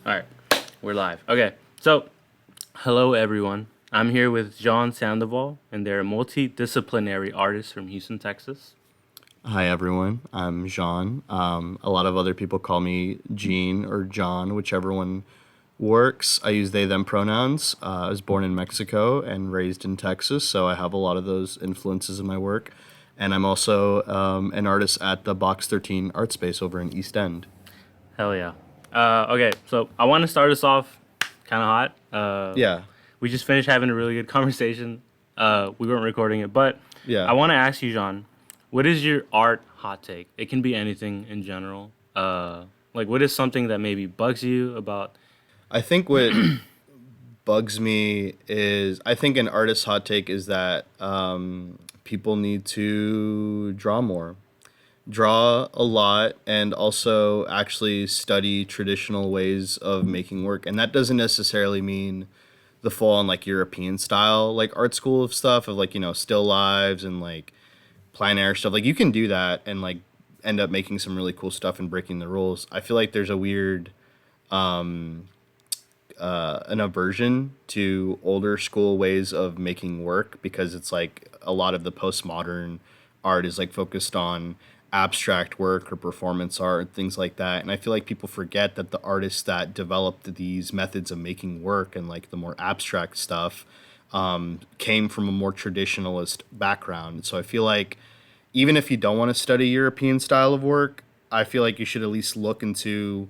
All right, we're live. Okay, so hello everyone. I'm here with John Sandoval, and they're multidisciplinary artists from Houston, Texas. Hi, everyone. I'm Jean. A lot of other people call me Gene or John, whichever one works. I use they, them pronouns. I was born in Mexico and raised in Texas, so I have a lot of those influences in my work. And I'm also an artist at the Box 13 art space over in East End. Hell yeah. Okay, so I want to start us off kind of hot. Yeah, We just finished having a really good conversation. We weren't recording it, but yeah. I want to ask you, John, what is your art hot take? It can be anything in general. Like, what is something that maybe bugs you about? I think what bugs me is I think an artist's hot take is that people need to draw more. Draw a lot and also actually study traditional ways of making work. And that doesn't necessarily mean the full on like European style like art school of stuff of like, still lives and like plein air stuff. Like you can do that and like end up making some really cool stuff and breaking the rules. I feel like there's a weird an aversion to older school ways of making work because it's like a lot of the postmodern art is like focused on abstract work or performance art and things like that. And I feel like people forget that the artists that developed these methods of making work and like the more abstract stuff came from a more traditionalist background. So I feel like even if you don't want to study European style of work, I feel like you should at least look into,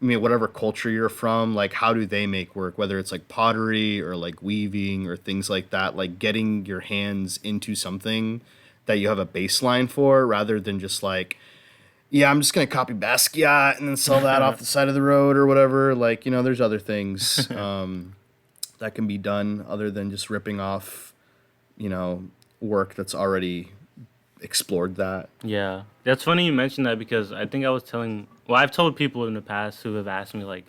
I mean, whatever culture you're from, like how do they make work, whether it's like pottery or like weaving or things like that, like getting your hands into something that you have a baseline for rather than just like, yeah, I'm just going to copy Basquiat and then sell that off the side of the road or whatever. Like, there's other things that can be done other than just ripping off, work that's already explored that. Yeah, that's funny you mentioned that because I think I was telling. Well, I've told people in the past who have asked me like,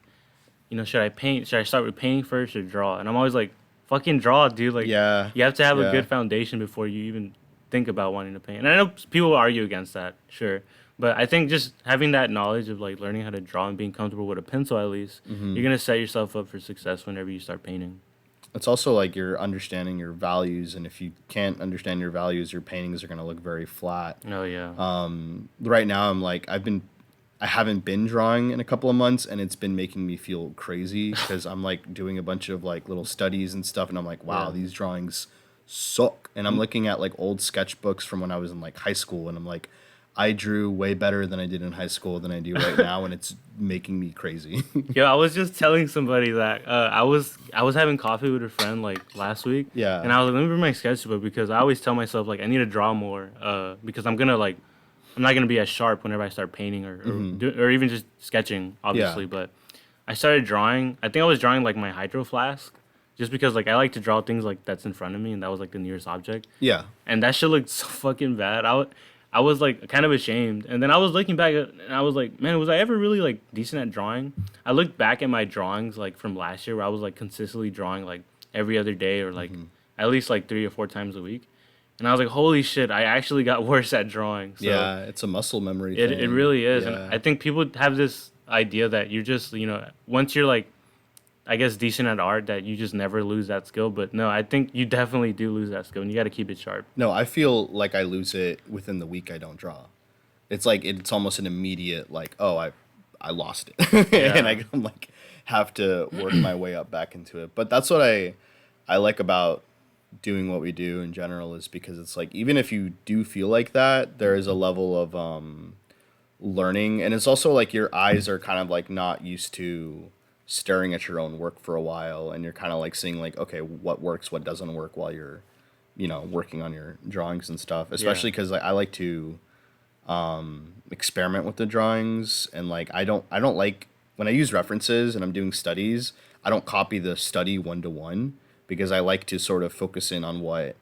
should I paint? Should I start with painting first or draw? And I'm always like, fucking draw, dude. Like, Yeah. you have to have a Yeah. good foundation before you even think about wanting to paint. And I know people argue against that, sure, but I think just having that knowledge of like learning how to draw and being comfortable with a pencil at least, you're gonna set yourself up for success whenever you start painting. It's also like you're understanding your values, and if you can't understand your values, your paintings are going to look very flat. Oh yeah. Right now, I haven't been drawing in a couple of months, and it's been making me feel crazy because I'm like doing a bunch of like little studies and stuff, and I'm like, wow, Yeah. these drawings suck. And I'm looking at like old sketchbooks from when I was in like high school, and I'm like, I drew way better than I did in high school than I do right now, and it's making me crazy. Yo, I was just telling somebody that I was having coffee with a friend like last week. Yeah. And I was like, let me bring my sketchbook because I always tell myself like I need to draw more. Because I'm not gonna be as sharp whenever I start painting or even just sketching, obviously. Yeah. But I started drawing. I think I was drawing like my hydro flask, just because like I like to draw things like that's in front of me, and that was like the nearest object. Yeah. And that shit looked so fucking bad. I was like kind of ashamed, and then I was looking back and I was like, man, was I ever really like decent at drawing? I looked back at my drawings like from last year where I was like consistently drawing like every other day or like at least like 3 or 4 times a week, and I was like, holy shit, I actually got worse at drawing. So Yeah, it's a muscle memory it thing. it really is, and Yeah. I think people have this idea that you're just once you're like I guess decent at art that you just never lose that skill, but no, I think you definitely do lose that skill, and you got to keep it sharp. No, I feel like I lose it within the week I don't draw. It's like it's almost an immediate like, oh, I lost it, and Yeah. I'm like have to work my way up back into it. But that's what I like about doing what we do in general is because it's like even if you do feel like that, there is a level of learning, and it's also like your eyes are kind of like not used to staring at your own work for a while, and you're kind of like seeing like, okay, what works, what doesn't work while you're working on your drawings and stuff, especially because I like to experiment with the drawings, and like I don't like when I use references and I'm doing studies, I don't copy the study one to one because I like to sort of focus in on what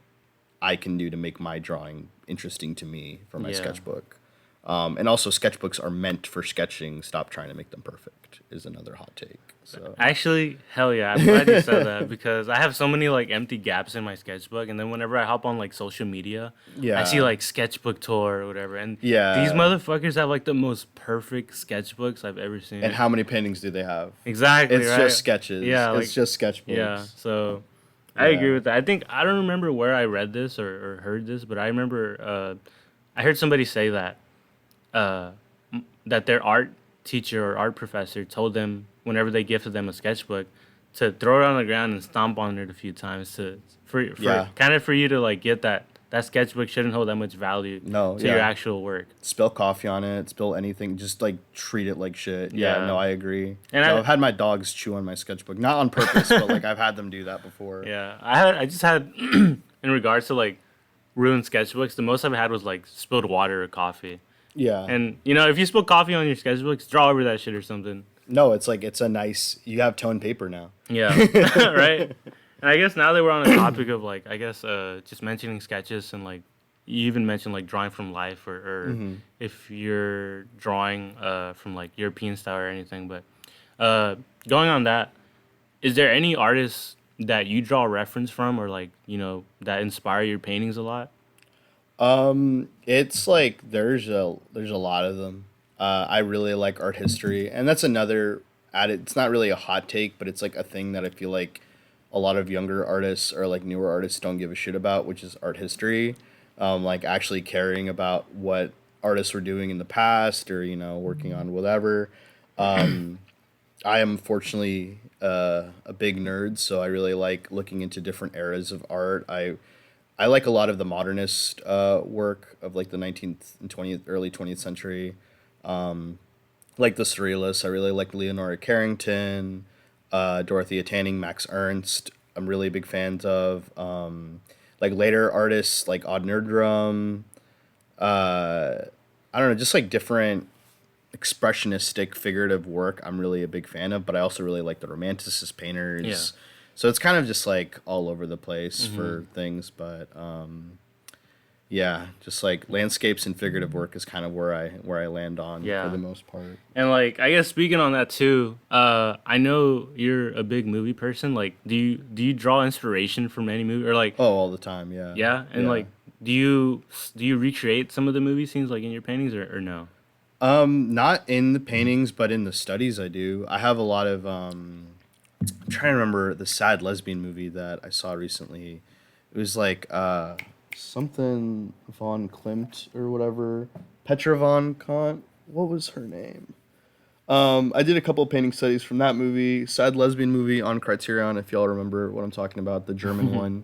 I can do to make my drawing interesting to me for my Yeah. sketchbook. And also, sketchbooks are meant for sketching. Stop trying to make them perfect is another hot take. So Actually, hell yeah, I'm glad you said that because I have so many like empty gaps in my sketchbook, and then whenever I hop on like social media, I see yeah, like sketchbook tour or whatever, and these yeah. motherfuckers have like the most perfect sketchbooks I've ever And seen. how many paintings do they have? Exactly, It's just right? sketches. Yeah, It's like just yeah. sketchbooks. So I agree Yeah. with that. I think I don't remember where I read this or heard this, but I remember I heard somebody say that uh, that their art teacher or art professor told them whenever they gifted them a sketchbook to throw it on the ground and stomp on it a few times to for Yeah. kind of for you to like get that sketchbook shouldn't hold that much value No, to your yeah. actual work. Spill coffee on it, spill anything, just like treat it like shit. Yeah, no, Yeah. I agree. And So I I've had my dogs chew on my sketchbook, not on purpose, but like I've had them do that before. yeah, I just had in regards to like ruined sketchbooks, the most I've had was like spilled water or coffee. Yeah. And you know, if you spill coffee on your sketchbooks, draw over that shit or something. No, it's like it's a nice. You have toned paper now. Yeah, right. And I guess now that we're on a topic of like, I guess just mentioning sketches and like, you even mentioned like drawing from life or Hmm. if you're drawing from like European style or anything. But uh, going on that, is there any artists that you draw reference from or like that inspire your paintings a lot? It's like there's a lot of them. I really like art history, and that's another added. It's not really a hot take, but it's like a thing that I feel like a lot of younger artists or like newer artists don't give a shit about, which is art history. Like actually caring about what artists were doing in the past, or working on whatever. I am fortunately a big nerd, so I really like looking into different eras of art. I like a lot of the modernist work of like the 19th and 20th, early 20th century. Like the surrealists, I really like Leonora Carrington, Dorothea Tanning, Max Ernst. I'm really big fans of like later artists like Odd Nerdrum. Uh, I don't know, just like different expressionistic figurative work I'm really a big fan of, but I also really like the romanticist Yeah. painters. So it's kind of just like all over the place Hmm. for things, but yeah, just like landscapes and figurative work is kind of where I land on for Yeah. the most part. And like I guess speaking on that too, I know you're a big movie person. Like, do you draw inspiration from any movie or like Oh, all the time, yeah. yeah? And Yeah. like, do you recreate some of the movie scenes like in your paintings or no? Not in the paintings, but in the studies I do. I have a lot of I'm trying to remember the sad lesbian movie that I saw recently. It was like something von Klimt or whatever. Petra von Kant. What was her name? I did a couple of painting studies from that movie, sad lesbian movie on Criterion. If y'all remember what I'm talking about, the German one.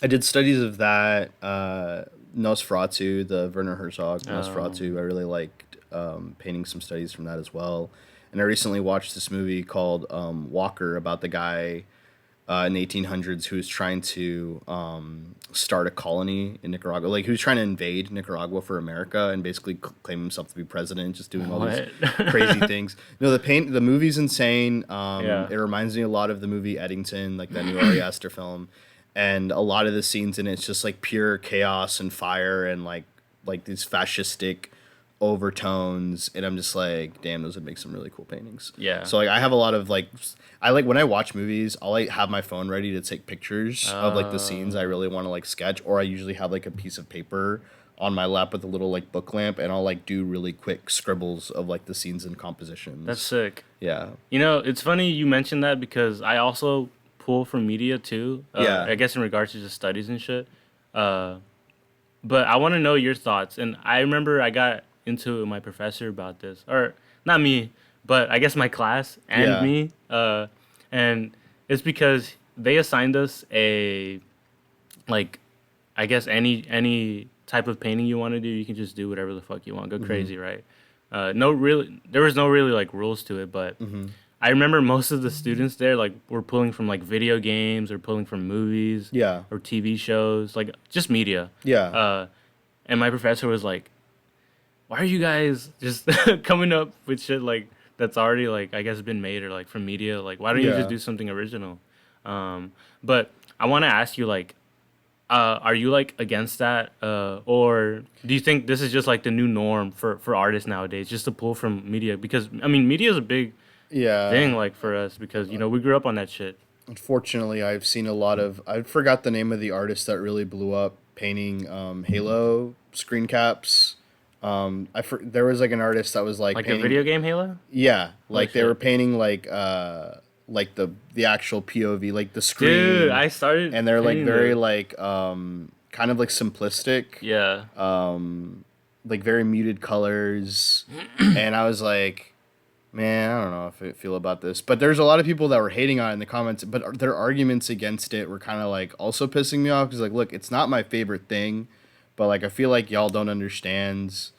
I did studies of that. Nosferatu, the Werner Herzog Nosferatu. I really liked painting some studies from that as well. And I recently watched this movie called Walker about the guy in the 1800s who was trying to start a colony in Nicaragua. Like, he was trying to invade Nicaragua for America and basically claim himself to be president, just doing all these What? crazy things. No, the movie's insane. Yeah. It reminds me a lot of the movie Eddington, like that new Ari Aster film, and a lot of the scenes in it's just like pure chaos and fire and like these fascistic overtones, and I'm just like, damn, those would make some really cool paintings. Yeah. So like I have a lot of like I like when I watch movies, I'll like have my phone ready to take pictures of like the scenes I really want to like sketch, or I usually have like a piece of paper on my lap with a little like book lamp, and I'll like do really quick scribbles of like the scenes and That's compositions. sick. Yeah. You know, it's funny you mentioned that because I also pull from media too. Yeah. I guess in regards to just studies and shit. Uh, but I want to know your thoughts. And I remember I got into it with my professor about this, or not me, but I guess my class and Yeah. me. And it's because they assigned us a like, I guess any type of painting you want to do, you can just do whatever the fuck you want, go crazy, right? No really, there was no really like rules to it, but I remember most of the students there like were pulling from like video games or pulling from movies Yeah. or TV shows, like just media. Yeah. And my professor was like, "Why are you guys just coming up with shit like that's already like I guess been made or like from media? Like why don't you just Yeah. do something original?" But I want to ask you like, Are you like against that, or do you think this is just like the new norm for artists nowadays, just to pull from media? Because I mean, media is a big Yeah. thing like for us because we grew up on that shit. Unfortunately, I've seen a lot of. I forgot the name of the artist that really blew up painting Halo screen caps. There was like an artist that was like Like the painting. video game Halo. Yeah, Holy like they were shit. painting like the actual POV, like the Dude, screen, I started and they're like painting very those. like kind of like simplistic, Yeah. like very muted colors, and I was like, man, I don't know if I feel about this, but there's a lot of people that were hating on it in the comments, but their arguments against it were kind of like also pissing me off because like, look, it's not my favorite thing, but like I feel like y'all don't understand,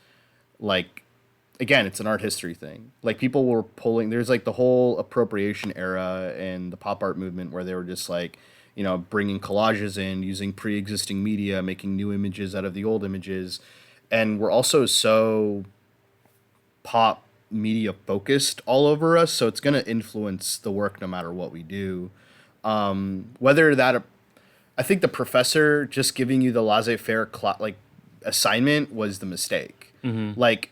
like, again, it's an art history thing. Like people were pulling. There's like the whole appropriation era and the pop art movement where they were just like, bringing collages in, using pre-existing media, making new images out of the old images, and we're also so pop media focused all over us, so it's gonna influence the work no matter what we do. Whether that, I think the professor just giving you the laissez-faire like assignment was the mistake. Like,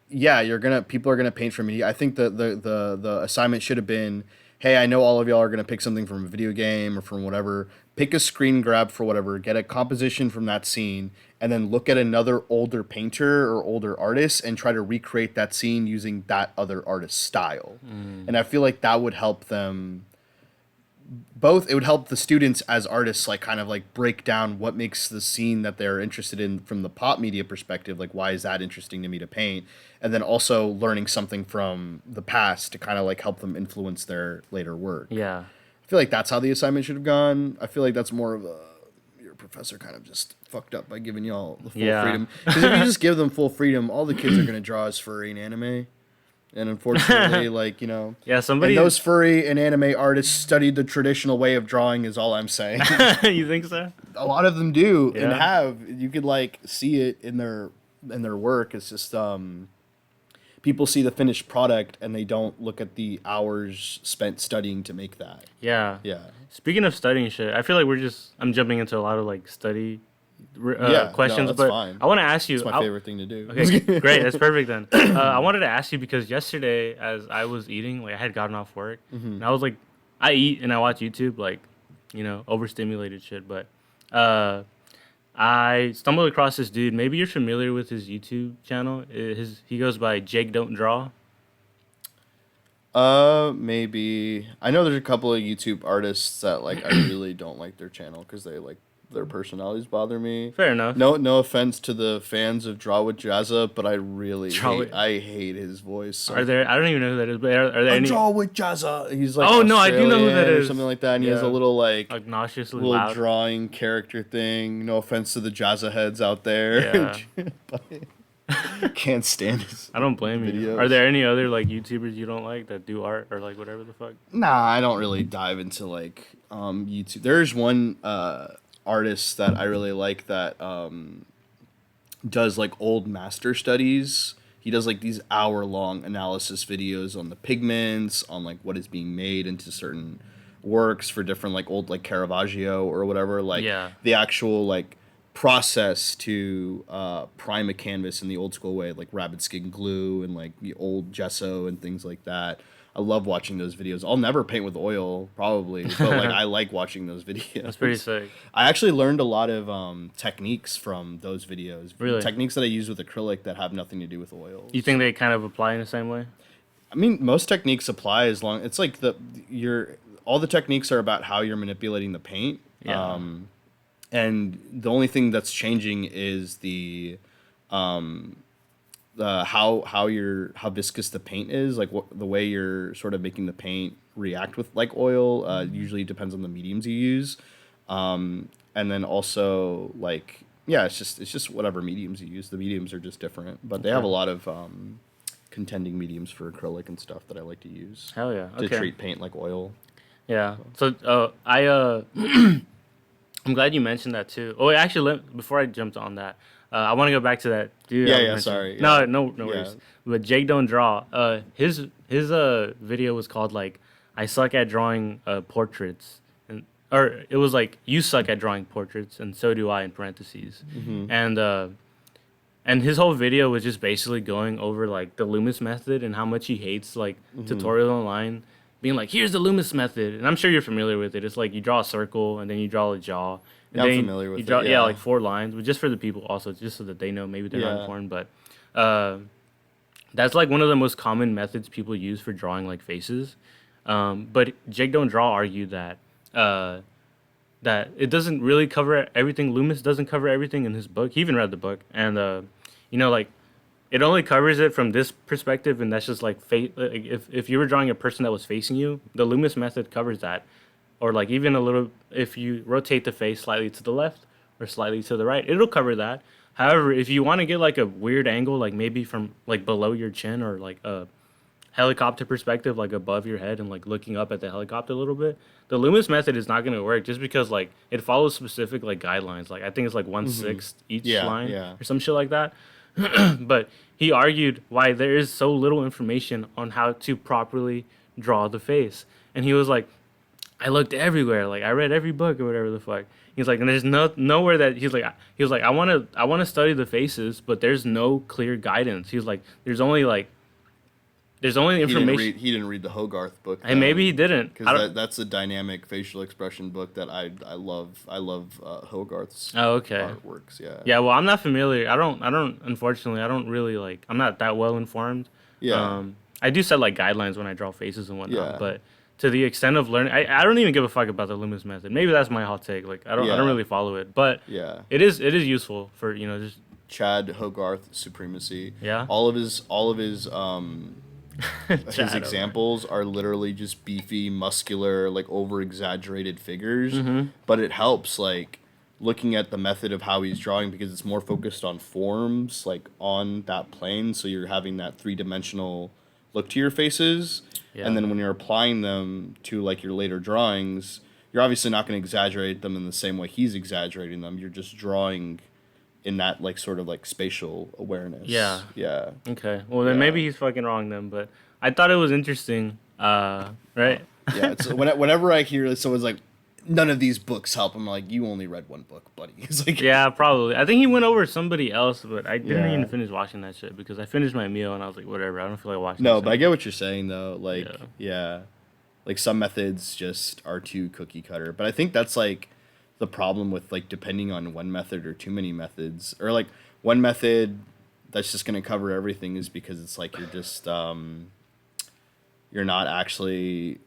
yeah, people are gonna paint from media. I think the assignment should have been, hey, I know all of y'all are gonna pick something from a video game or from whatever. Pick a screen grab for whatever, get a composition from that scene, and then look at another older painter or older artist and try to recreate that scene using that other artist's style. And I feel like that would help them both. It would help the students as artists like kind of like break down what makes the scene that they're interested in from the pop media perspective, like why is that interesting to me to paint, and then also learning something from the past to kind of like help them influence their later work. Yeah. I feel like that's how the assignment should have gone. I feel like that's more of a, your professor kind of just fucked up by giving y'all the full Yeah. freedom, because if you just give them full freedom, all the kids are going to draw as furry and anime. And unfortunately, like, Yeah. Somebody. and those furry and anime artists studied the traditional way of drawing is all I'm saying. You think so? A lot of them do and Yeah. have. You could like see it in their work. It's just people see the finished product and they don't look at the hours spent studying to make that. Yeah. Yeah. Speaking of studying shit, I feel like I'm jumping into a lot of like study Yeah, questions, no, that's but fine. I want to ask you. It's my favorite thing to do. Okay, great. That's perfect then. I wanted to ask you because yesterday, as I was eating, like I had gotten off work, and I was like, I eat and I watch YouTube, like, overstimulated shit. But I stumbled across this dude. Maybe you're familiar with his YouTube channel. He goes by Jake Don't Draw. Maybe. I know there's a couple of YouTube artists that like I really don't like their channel because they like their personalities bother me. Fair enough. No offense to the fans of Draw with Jazza, but I really Draw I hate his voice. So. Are there? I don't even know who that is. But are there any Draw with Jazza. He's like, Oh, no, I do know who that Australian or is. something like that, and he has a Yeah. little like obnoxiously little loud? drawing character thing. No offense to the Jazza heads out there. But can't stand his. I don't blame you. videos. Are there any other like YouTubers you don't like that do art or like whatever the fuck? Nah, I don't really dive into like YouTube. There's one artist that I really like that does like old master studies. He does like these hour-long analysis videos on the pigments, on like what is being made into certain works for different like old like Caravaggio or whatever, like Yeah. the actual like process to prime a canvas in the old school way, like rabbit skin glue and like the old gesso and things like that. I love watching those videos. I'll never paint with oil, probably, but like I like watching those videos. That's pretty sick. I actually learned a lot of techniques from those videos. Really? Techniques that I use with acrylic that have nothing to do with oils. You think they kind of apply in the same way? I mean, most techniques apply as long. It's like all the techniques are about how you're manipulating the paint. Yeah. And the only thing that's changing is how viscous the paint is, like the way you're sort of making the paint react with like oil. Usually depends on the mediums you use, and then also like it's just whatever mediums you use. The mediums are just different, but they have a lot of contending mediums for acrylic and stuff that I like to use Hell yeah. to Okay. treat paint like oil. Yeah. So I'm glad you mentioned that too. Oh, wait, actually, before I jumped on that, I want to go back to that dude. Yeah, I yeah, mentioned. sorry, yeah. No worries. But Jake Don't Draw. His video was called like I suck at drawing portraits, and or it was like, you suck at drawing portraits, and so do I in parentheses, Mm-hmm. and and his whole video was just basically going over like the Loomis method and how much he hates like Mm-hmm. tutorial online, being like, here's the Loomis method, and I'm sure you're familiar with it. It's like you draw a circle and then you draw a jaw, and Yeah, I'm then familiar you with draw it. like Yeah. 4 lines, but just for the people also, just so that they know, maybe they're not Yeah. informed, but uh, that's like one of the most common methods people use for drawing like faces. But Jake Don't Draw argued uh, that it doesn't really cover everything. Loomis doesn't cover everything in his book. He even read the book, and like it only covers it from this perspective, and that's just like like if you were drawing a person that was facing you, the Loomis method covers that, or like even a little if you rotate the face slightly to the left or slightly to the right, it'll cover that. However, if you want to get like a weird angle, like maybe from like below your chin or like a helicopter perspective, like above your head and like looking up at the helicopter a little bit, the Loomis method is not going to work just because like it follows specific like guidelines. Like I think it's like one Mm-hmm. sixth each Yeah. line Yeah. or some shit like that. But he argued why there is so little information on how to properly draw the face, and he was like, I looked everywhere, like I read every book or whatever the fuck. He's like, and there's nowhere that he was like, I wanna study the faces, but there's no clear guidance. He was like, there's only information. He didn't read the Hogarth book And maybe he then, didn't. I because don't. that's a dynamic facial expression book that I love. I love Hogarth's Oh, okay. artworks. Yeah. Yeah, well, I'm not familiar. Unfortunately, I don't really like. I'm not that well informed. Yeah. I do set like guidelines when I draw faces and whatnot, Yeah. but to the extent of learning, I don't even give a fuck about the Loomis method. Maybe that's my hot take. Like I don't Yeah. really follow it, but Yeah. it is useful for just Chad Hogarth supremacy. yeah. All of his Chat over. examples are literally just beefy, muscular, like over exaggerated figures. Mm-hmm. But it helps like looking at the method of how he's drawing because it's more focused on forms, like on that plane. So you're having that 3-dimensional look to your faces. Yeah. And then when you're applying them to like your later drawings, you're obviously not going to exaggerate them in the same way he's exaggerating them. You're just drawing in that like sort of like spatial awareness. Yeah. Yeah. Okay. Well, then Yeah. maybe he's fucking wrong then. But I thought it was interesting. Right. Yeah. It's whenever I hear someone's like, none of these books help, I'm like, you only read one book, buddy. It's like, Yeah, probably. I think he went over somebody else, but I didn't Yeah. even finish watching that shit because I finished my meal and I was like, whatever. I don't feel like watching. no, this but I anymore. get what you're saying though. Like, Yeah. yeah, like some methods just are too cookie cutter. But I think that's like the problem with like depending on one method or too many methods, or like one method that's just gonna cover everything is because it's like you're not actually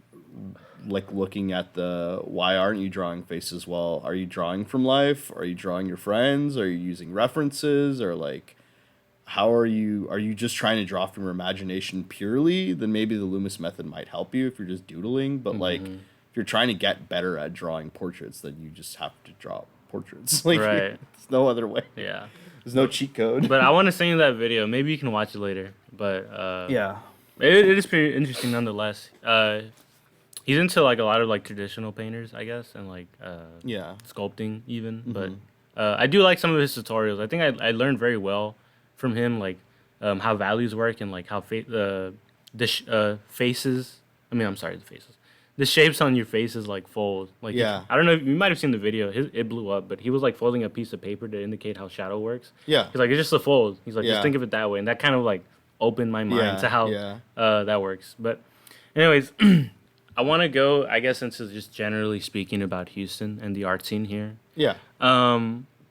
like looking at the why aren't you drawing faces well. Are you drawing from life? Are you drawing your friends? Are you using references? Or like how are you just trying to draw from your imagination purely? Then maybe the Loomis method might help you if you're just doodling. But like Mm-hmm. if you're trying to get better at drawing portraits, then you just have to draw portraits. Like Right. there's no other way. Yeah. There's no cheat code. But I want to send you that video. Maybe you can watch it later. But yeah. it is pretty interesting nonetheless. He's into like a lot of like traditional painters, I guess, and like Yeah. sculpting even. But Mhm. I do like some of his tutorials. I think I learned very well from him, like how values work and like how faces. I mean, I'm sorry, the faces. The shapes on your faces like fold. Like Yeah. I don't know. You might have seen the video. It blew up, but he was like folding a piece of paper to indicate how shadow works. Yeah. He's like, it's just a fold. He's like, Yeah. just think of it that way, and that kind of like opened my mind Yeah, to how yeah. that works. But, anyways, I want to go. I guess into just generally speaking about Houston and the art scene here. Yeah.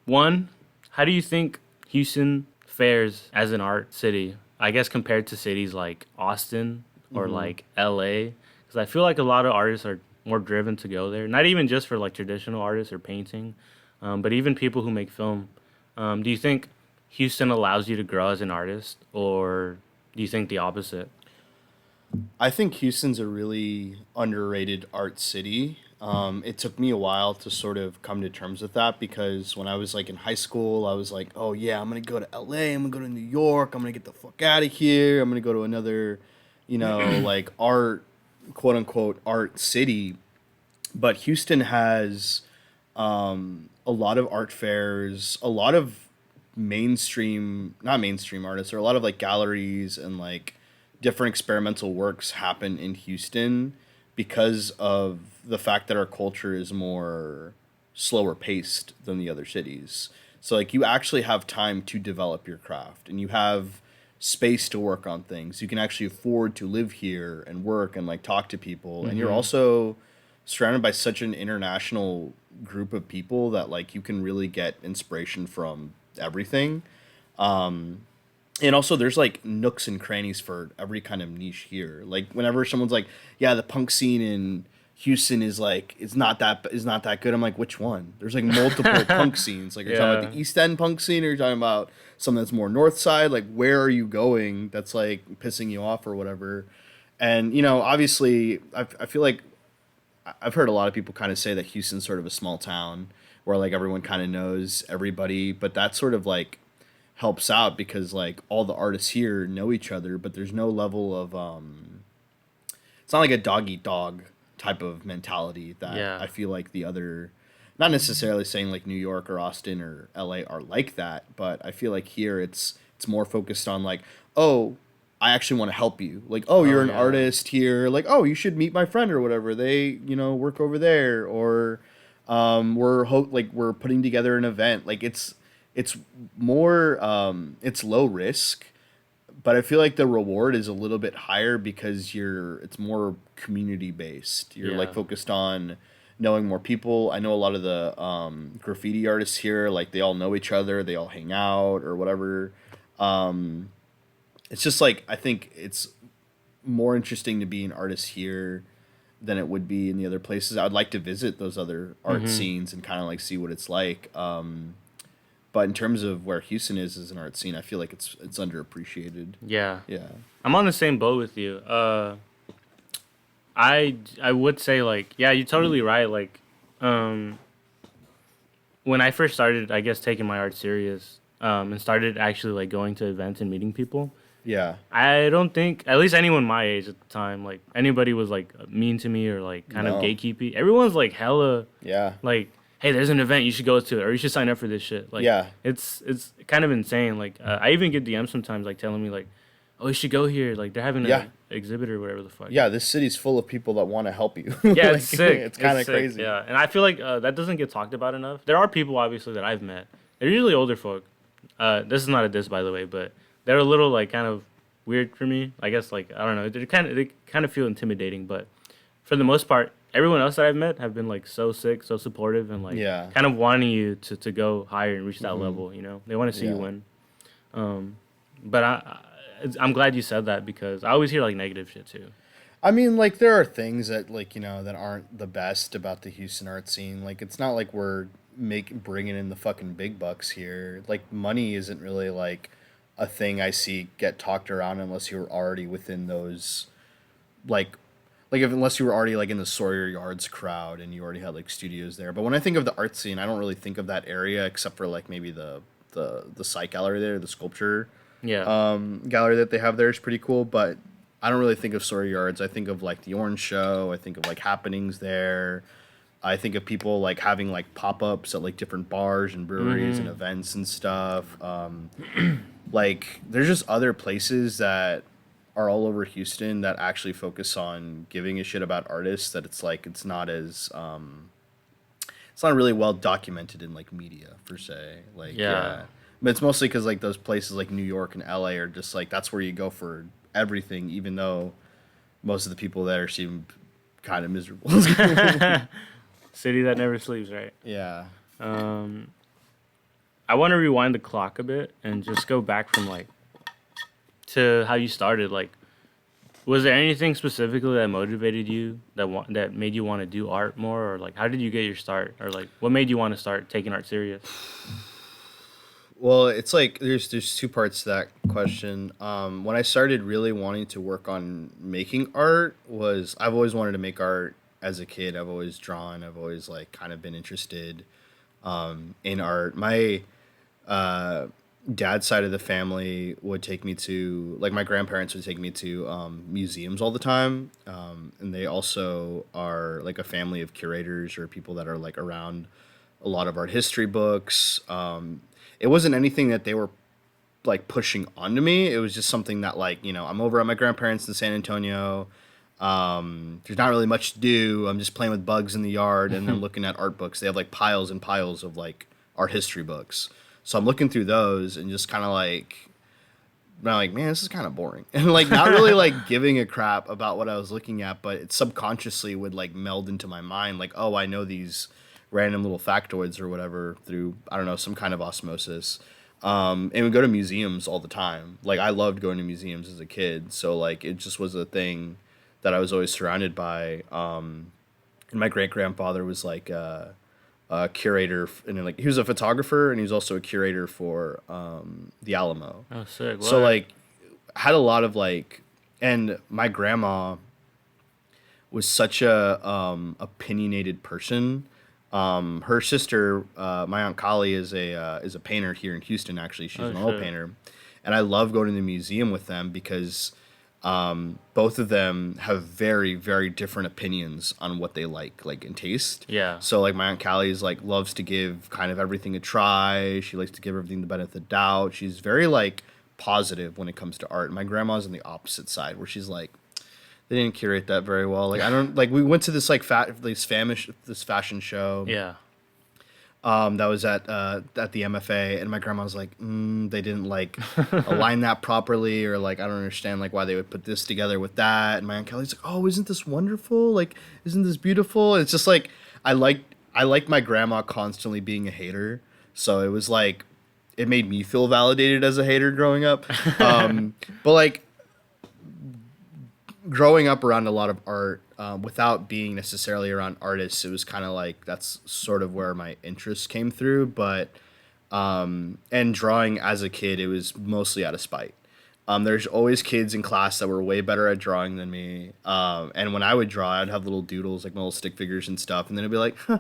One, how do you think Houston fares as an art city? I guess compared to cities like Austin or like LA, because I feel like a lot of artists are more driven to go there. Not even just for like traditional artists or painting, but even people who make film. Do you think Houston allows you to grow as an artist, or do you think the opposite? I think Houston's a really underrated art city. It took me a while to sort of come to terms with that because when I was like in high school, I was like, oh yeah, I'm gonna go to LA, I'm gonna go to New York, I'm gonna get the fuck out of here, I'm gonna go to another, like art, quote unquote, art city. But Houston has a lot of art fairs, a lot of not mainstream artists, or a lot of like galleries and like different experimental works happen in Houston because of the fact that our culture is more slower paced than the other cities. So like you actually have time to develop your craft and you have space to work on things. You can actually afford to live here and work and like talk to people, and you're Mm-hmm. also surrounded by such an international group of people that like you can really get inspiration from everything. And also there's like nooks and crannies for every kind of niche here. Like whenever someone's like, yeah, the punk scene in Houston is like it's not that good. I'm like, which one? There's like multiple punk scenes. Like, are you talking about Yeah. the East End punk scene, or are you talking about something that's more North Side? Like, where are you going? That's like pissing you off or whatever. And obviously, I feel like I've heard a lot of people kind of say that Houston's sort of a small town where like everyone kind of knows everybody, but that sort of like helps out because like all the artists here know each other, but there's no level of it's not like a dog eat dog type of mentality that Yeah. I feel like the other, not necessarily saying like New York or Austin or LA are like that, but I feel like here it's more focused on like, oh, I actually want to help you. Like, oh, Oh you're an yeah. artist here. Like, oh, you should meet my friend or whatever. They, work over there, or we're putting together an event. Like it's more it's low risk, but I feel like the reward is a little bit higher because it's more community based. You're like Yeah. focused on knowing more people. I know a lot of the graffiti artists here, like they all know each other, they all hang out or whatever. It's just like I think it's more interesting to be an artist here than it would be in the other places. I would like to visit those other art Mm-hmm. scenes and kind of like see what it's like. But in terms of where Houston is as an art scene, I feel like it's underappreciated. Yeah. Yeah. I'm on the same boat with you. I would say like yeah, you're totally right. Like, um, when I first started, I guess taking my art serious, and started actually like going to events and meeting people. Yeah. I don't think, at least anyone my age at the time, like anybody was like mean to me or like kind of No. gatekeepy. Everyone's like hella Yeah. like, hey, there's an event, you should go to it, or you should sign up for this shit. Like, Yeah. it's kind of insane. Like, I even get DMs sometimes like telling me like, oh, you should go here. Like, they're having Yeah. a exhibit or whatever the fuck. Yeah. This city's full of people that want to help you. Yeah, Like it's sick. it's kind It's of sick. crazy. Yeah, and I feel like that doesn't get talked about enough. There are people obviously that I've met. They're usually older folk. This is not a diss, by the way, but they're a little like kind of weird for me. I guess like I don't know. They kind of feel intimidating, but for the most part, everyone else that I've met have been like so sick, so supportive, and like Yeah. kind of wanting you to go higher and reach that level. You know, they want to see you Yeah. win. But I'm glad you said that because I always hear like negative shit too. I mean, like there are things that like that aren't the best about the Houston art scene. Like it's not like we're bringing in the fucking big bucks here. Like money isn't really like a thing I see get talked around unless you're already within those like unless you were already like in the Sawyer Yards crowd and you already had like studios there. But when I think of the art scene, I don't really think of that area except for like maybe the site gallery there, the sculpture Yeah. gallery that they have there is pretty cool. But I don't really think of Sawyer Yards. I think of like the Orange Show. I think of like happenings there. I think of people like having like pop ups at like different bars and breweries and events and stuff. Like there's just other places that are all over Houston that actually focus on giving a shit about artists that it's like it's not really well documented in like media per se. Like Yeah. yeah, but it's mostly because like those places like New York and LA are just like that's where you go for everything, even though most of the people there seem kind of miserable. City that never sleeps, right? Yeah. I want to rewind the clock a bit and just go back from like to how you started. Like, was there anything specifically that motivated you that made you want to do art more, or like how did you get your start, or like what made you want to start taking art serious? Well, it's like there's two parts to that question. When I started really wanting to work on making art was I've always wanted to make art as a kid. I've always drawn. I've always like kind of been interested in art. My uh, dad's side of the family would take me to like my grandparents would take me to museums all the time, and they also are like a family of curators or people that are like around a lot of art history books. It wasn't anything that they were like pushing onto me. It was just something that like I'm over at my grandparents in San Antonio. There's not really much to do. I'm just playing with bugs in the yard and then looking at art books. They have like piles and piles of like art history books. So I'm looking through those and just kind of like, I'm like, man, this is kind of boring. And like not really like giving a crap about what I was looking at, but it subconsciously would like meld into my mind like, oh, I know these random little factoids or whatever through, I don't know, some kind of osmosis. And we go to museums all the time. Like I loved going to museums as a kid. So like it just was a thing that I was always surrounded by. And my great grandfather was like a curator, and like he was a photographer, and he was also a curator for the Alamo. Oh, sick. What? So like had a lot of like, and my grandma was such a opinionated person. Her sister, my aunt Kali, is a painter here in Houston. Actually, she's Oh, an oil shit. painter, and I love going to the museum with them because both of them have very very different opinions on what they like in taste. Yeah. So like my aunt Callie is like loves to give kind of everything a try. She likes to give everything the benefit of the doubt. She's very like positive when it comes to art. My grandma's on the opposite side where she's like they didn't curate that very well. Like I don't like we went to this like this fashion show Yeah. that was at the MFA, and my grandma was like, they didn't like align that properly, or like I don't understand like why they would put this together with that. And my aunt Kelly's like, oh, isn't this wonderful? Like, isn't this beautiful? It's just like I like my grandma constantly being a hater, so it was like it made me feel validated as a hater growing up. But like growing up around a lot of art without being necessarily around artists, it was kind of like that's sort of where my interest came through. But and drawing as a kid, it was mostly out of spite. There's always kids in class that were way better at drawing than me. And when I would draw, I'd have little doodles, like my little stick figures and stuff. And then it'd be like, huh,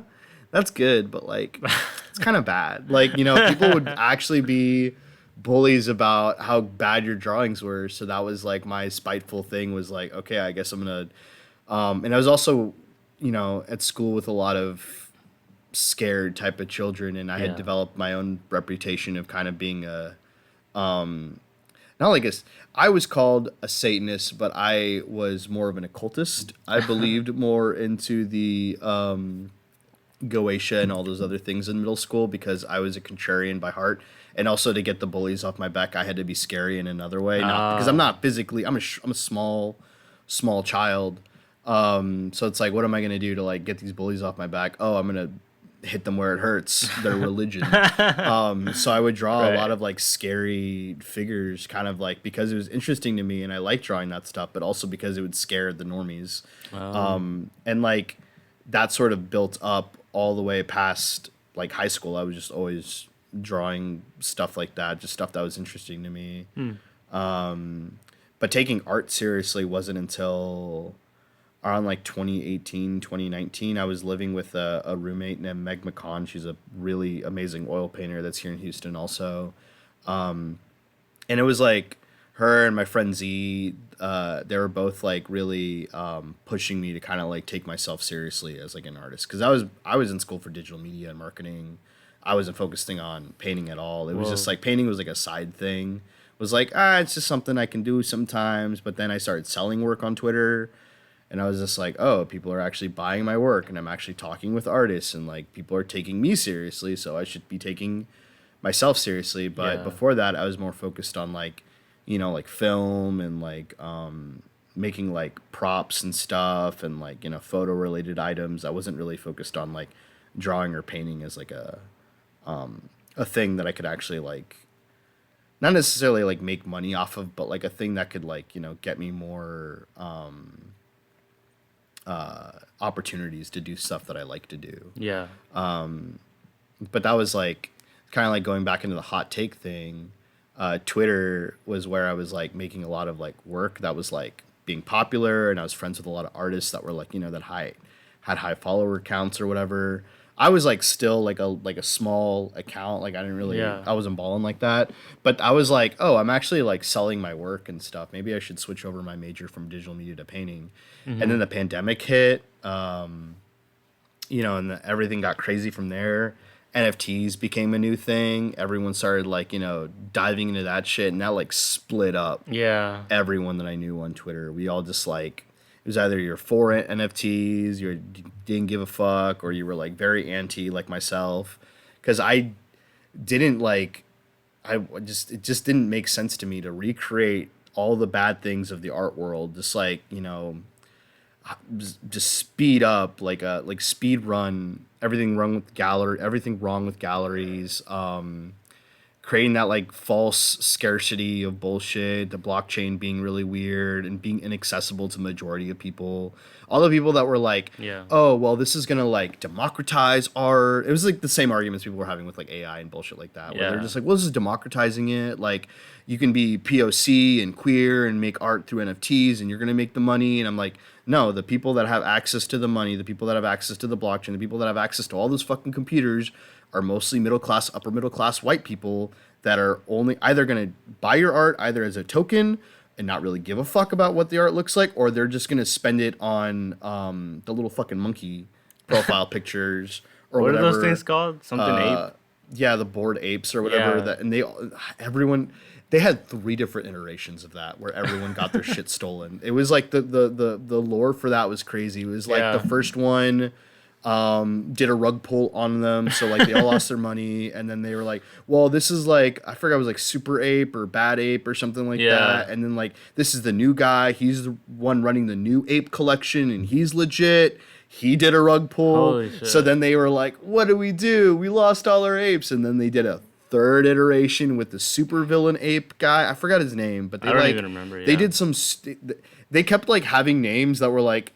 that's good, but like, it's kind of bad. Like, you know, people would actually be bullies about how bad your drawings were. So that was like my spiteful thing was like, okay, I guess I'm going to. And I was also, you know, at school with a lot of scared type of children. And I had Yeah. developed my own reputation of kind of being a, not like a, I was called a Satanist, but I was more of an occultist. I believed more into the Goetia and all those other things in middle school because I was a contrarian by heart. And also to get the bullies off my back, I had to be scary in another way. Not because I'm not physically, I'm a small child. So it's like, what am I going to do to like get these bullies off my back? Oh, I'm going to hit them where it hurts, their religion. So I would draw a Right. lot of like scary figures, kind of like because it was interesting to me and I liked drawing that stuff, but also because it would scare the normies. And like that sort of built up all the way past like high school. I was just always drawing stuff like that, just stuff that was interesting to me. But taking art seriously wasn't until around like 2018, 2019. I was living with a roommate named Meg McCon. She's a really amazing oil painter that's here in Houston also. And it was like her and my friend Z, they were both like really pushing me to kind of like take myself seriously as like an artist. Because I was in school for digital media and marketing. I wasn't focusing on painting at all. It was Whoa. just like painting was like a side thing. It was like, it's just something I can do sometimes. But then I started selling work on Twitter. And I was just like, oh, people are actually buying my work and I'm actually talking with artists and like people are taking me seriously. So I should be taking myself seriously. But Yeah. before that, I was more focused on like, you know, like film and like making like props and stuff and like, you know, photo related items. I wasn't really focused on like drawing or painting as like a thing that I could actually like, not necessarily like make money off of, but like a thing that could like, you know, get me more opportunities to do stuff that I like to do. Yeah. But that was like kind of like going back into the hot take thing. Twitter was where I was like making a lot of like work that was like being popular, and I was friends with a lot of artists that were like, you know, that had high follower counts or whatever. I was like still like a small account, like I didn't really, Yeah. I wasn't balling like that, but I was like, oh, I'm actually like selling my work and stuff. Maybe I should switch over my major from digital media to painting. And then the pandemic hit, you know, and everything got crazy from there. NFTs became a new thing. Everyone started like, you know, diving into that shit, and that like split up Yeah. everyone that I knew on Twitter. We all just like, It was either you're for NFTs, you didn't give a fuck, or you were like very anti, like myself, because I didn't like. I just it just didn't make sense to me to recreate all the bad things of the art world, just like just speed up like speed run everything wrong with galleries, creating that like false scarcity of bullshit, the blockchain being really weird and being inaccessible to majority of people. All the people that were like, Yeah. oh well, this is gonna like democratize art. It was like the same arguments people were having with like AI and bullshit like that, where they're Yeah. just like, well, this is democratizing it. Like you can be POC and queer and make art through NFTs and you're gonna make the money. And I'm like, no, the people that have access to the money, the people that have access to the blockchain, the people that have access to all those fucking computers are mostly middle class, upper middle class white people that are only either going to buy your art either as a token and not really give a fuck about what the art looks like, or they're just going to spend it on the little fucking monkey profile pictures or What are whatever. those things called? Something ape. Yeah, the bored apes or whatever. Yeah. That and everyone they had 3 different iterations of that where everyone got their shit stolen. It was like the lore for that was crazy. It was like Yeah. the first one did a rug pull on them, so like they all lost their money, and then they were like, well, this is like, I forgot, it was like super ape or bad ape or something like Yeah. that, and then like this is the new guy, he's the one running the new ape collection and he's legit, he did a rug pull. Holy shit. So then they were like, what do? We lost all our apes. And then they did a third iteration with the super villain ape guy, I forgot his name, but they I don't like even remember. they Yeah. did they kept like having names that were like,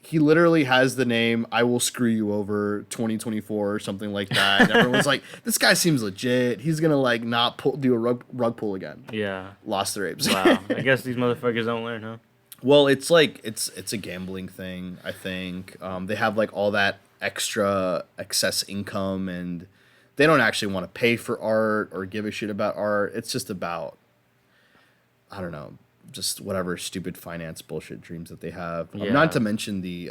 he literally has the name "I will screw you over 2024" or something like that. And everyone's like, "This guy seems legit. He's gonna like not do a rug pull again." Yeah. Lost their apes. Wow. I guess these motherfuckers don't learn, huh? Well, it's like it's a gambling thing. I think they have like all that extra excess income, and they don't actually want to pay for art or give a shit about art. It's just about, I don't know, just whatever stupid finance bullshit dreams that they have. Yeah. Not to mention the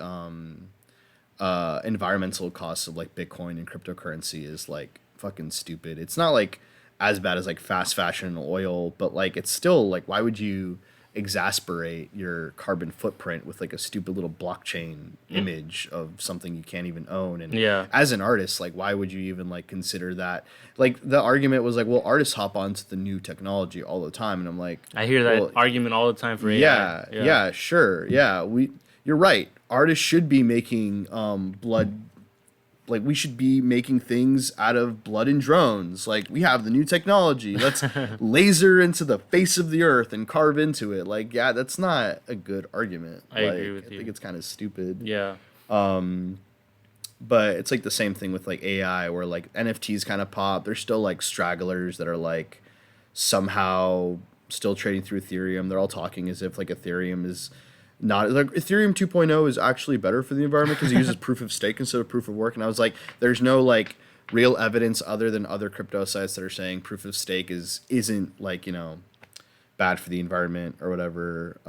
environmental costs of like Bitcoin and cryptocurrency is like fucking stupid. It's not like as bad as like fast fashion and oil, but like it's still like, why would you exasperate your carbon footprint with like a stupid little blockchain image of something you can't even own? And Yeah. as an artist, like why would you even like consider that? Like the argument was like, well, artists hop onto the new technology all the time, and I'm like, I hear that well, argument all the time for AI. yeah, sure, yeah. You're right. Artists should be making blood. Like we should be making things out of blood and drones. Like we have the new technology. Let's laser into the face of the earth and carve into it. Like, yeah, that's not a good argument. I like, agree with I you. think it's kind of stupid. Yeah. But it's like the same thing with like AI, where like NFTs kind of pop. There's still like stragglers that are like somehow still trading through Ethereum. They're all talking as if like Ethereum is not like Ethereum 2.0 is actually better for the environment because it uses proof of stake instead of proof of work. And I was like, there's no like real evidence other than other crypto sites that are saying proof of stake isn't like, bad for the environment or whatever.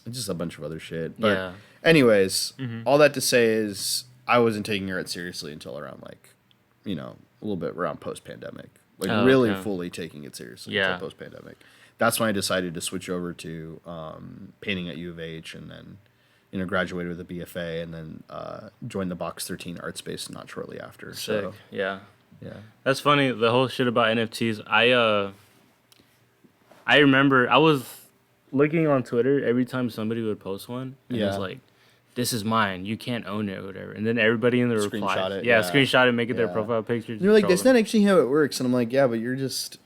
It's just a bunch of other shit. But Yeah. anyways, all that to say is I wasn't taking art seriously until around like, a little bit around post-pandemic. Like Oh, really okay. fully taking it seriously Yeah. until post-pandemic. That's when I decided to switch over to painting at U of H, and then graduated with a BFA, and then joined the Box 13 art space not shortly after. Sick. So Yeah. yeah. That's funny. The whole shit about NFTs. I remember I was looking on Twitter every time somebody would post one, and it's Yeah. like, "This is mine. You can't own it," or whatever. And then everybody in the Screenshot replies, it, yeah, yeah. screenshot it, make it their Yeah. profile pictures. They're like, troll that's them. not actually how it works, and I'm like, yeah, but you're just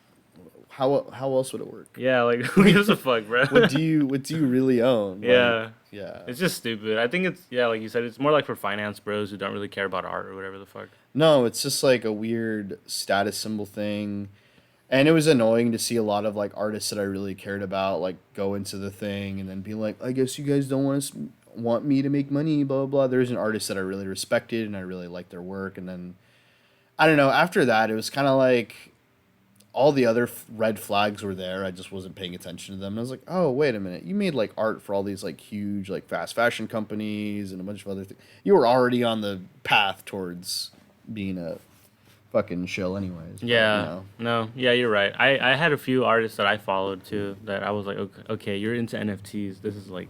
how else would it work? Yeah, like who gives a fuck, bro? What do you really own? Yeah. Like, yeah. It's just stupid. I think it's like you said, it's more like for finance bros who don't really care about art or whatever the fuck. No, it's just like a weird status symbol thing. And it was annoying to see a lot of like artists that I really cared about like go into the thing and then be like, I guess you guys don't want me to make money, blah, blah, blah. There's an artist that I really respected and I really liked their work. And then, I don't know, after that, it was kind of like all the other red flags were there. I just wasn't paying attention to them. And I was like, oh, wait a minute. You made like art for all these like huge like fast fashion companies and a bunch of other things. You were already on the path towards being a fucking shill anyways. But, Yeah. No. Yeah, you're right. I had a few artists that I followed too that I was like, okay, you're into NFTs. This is like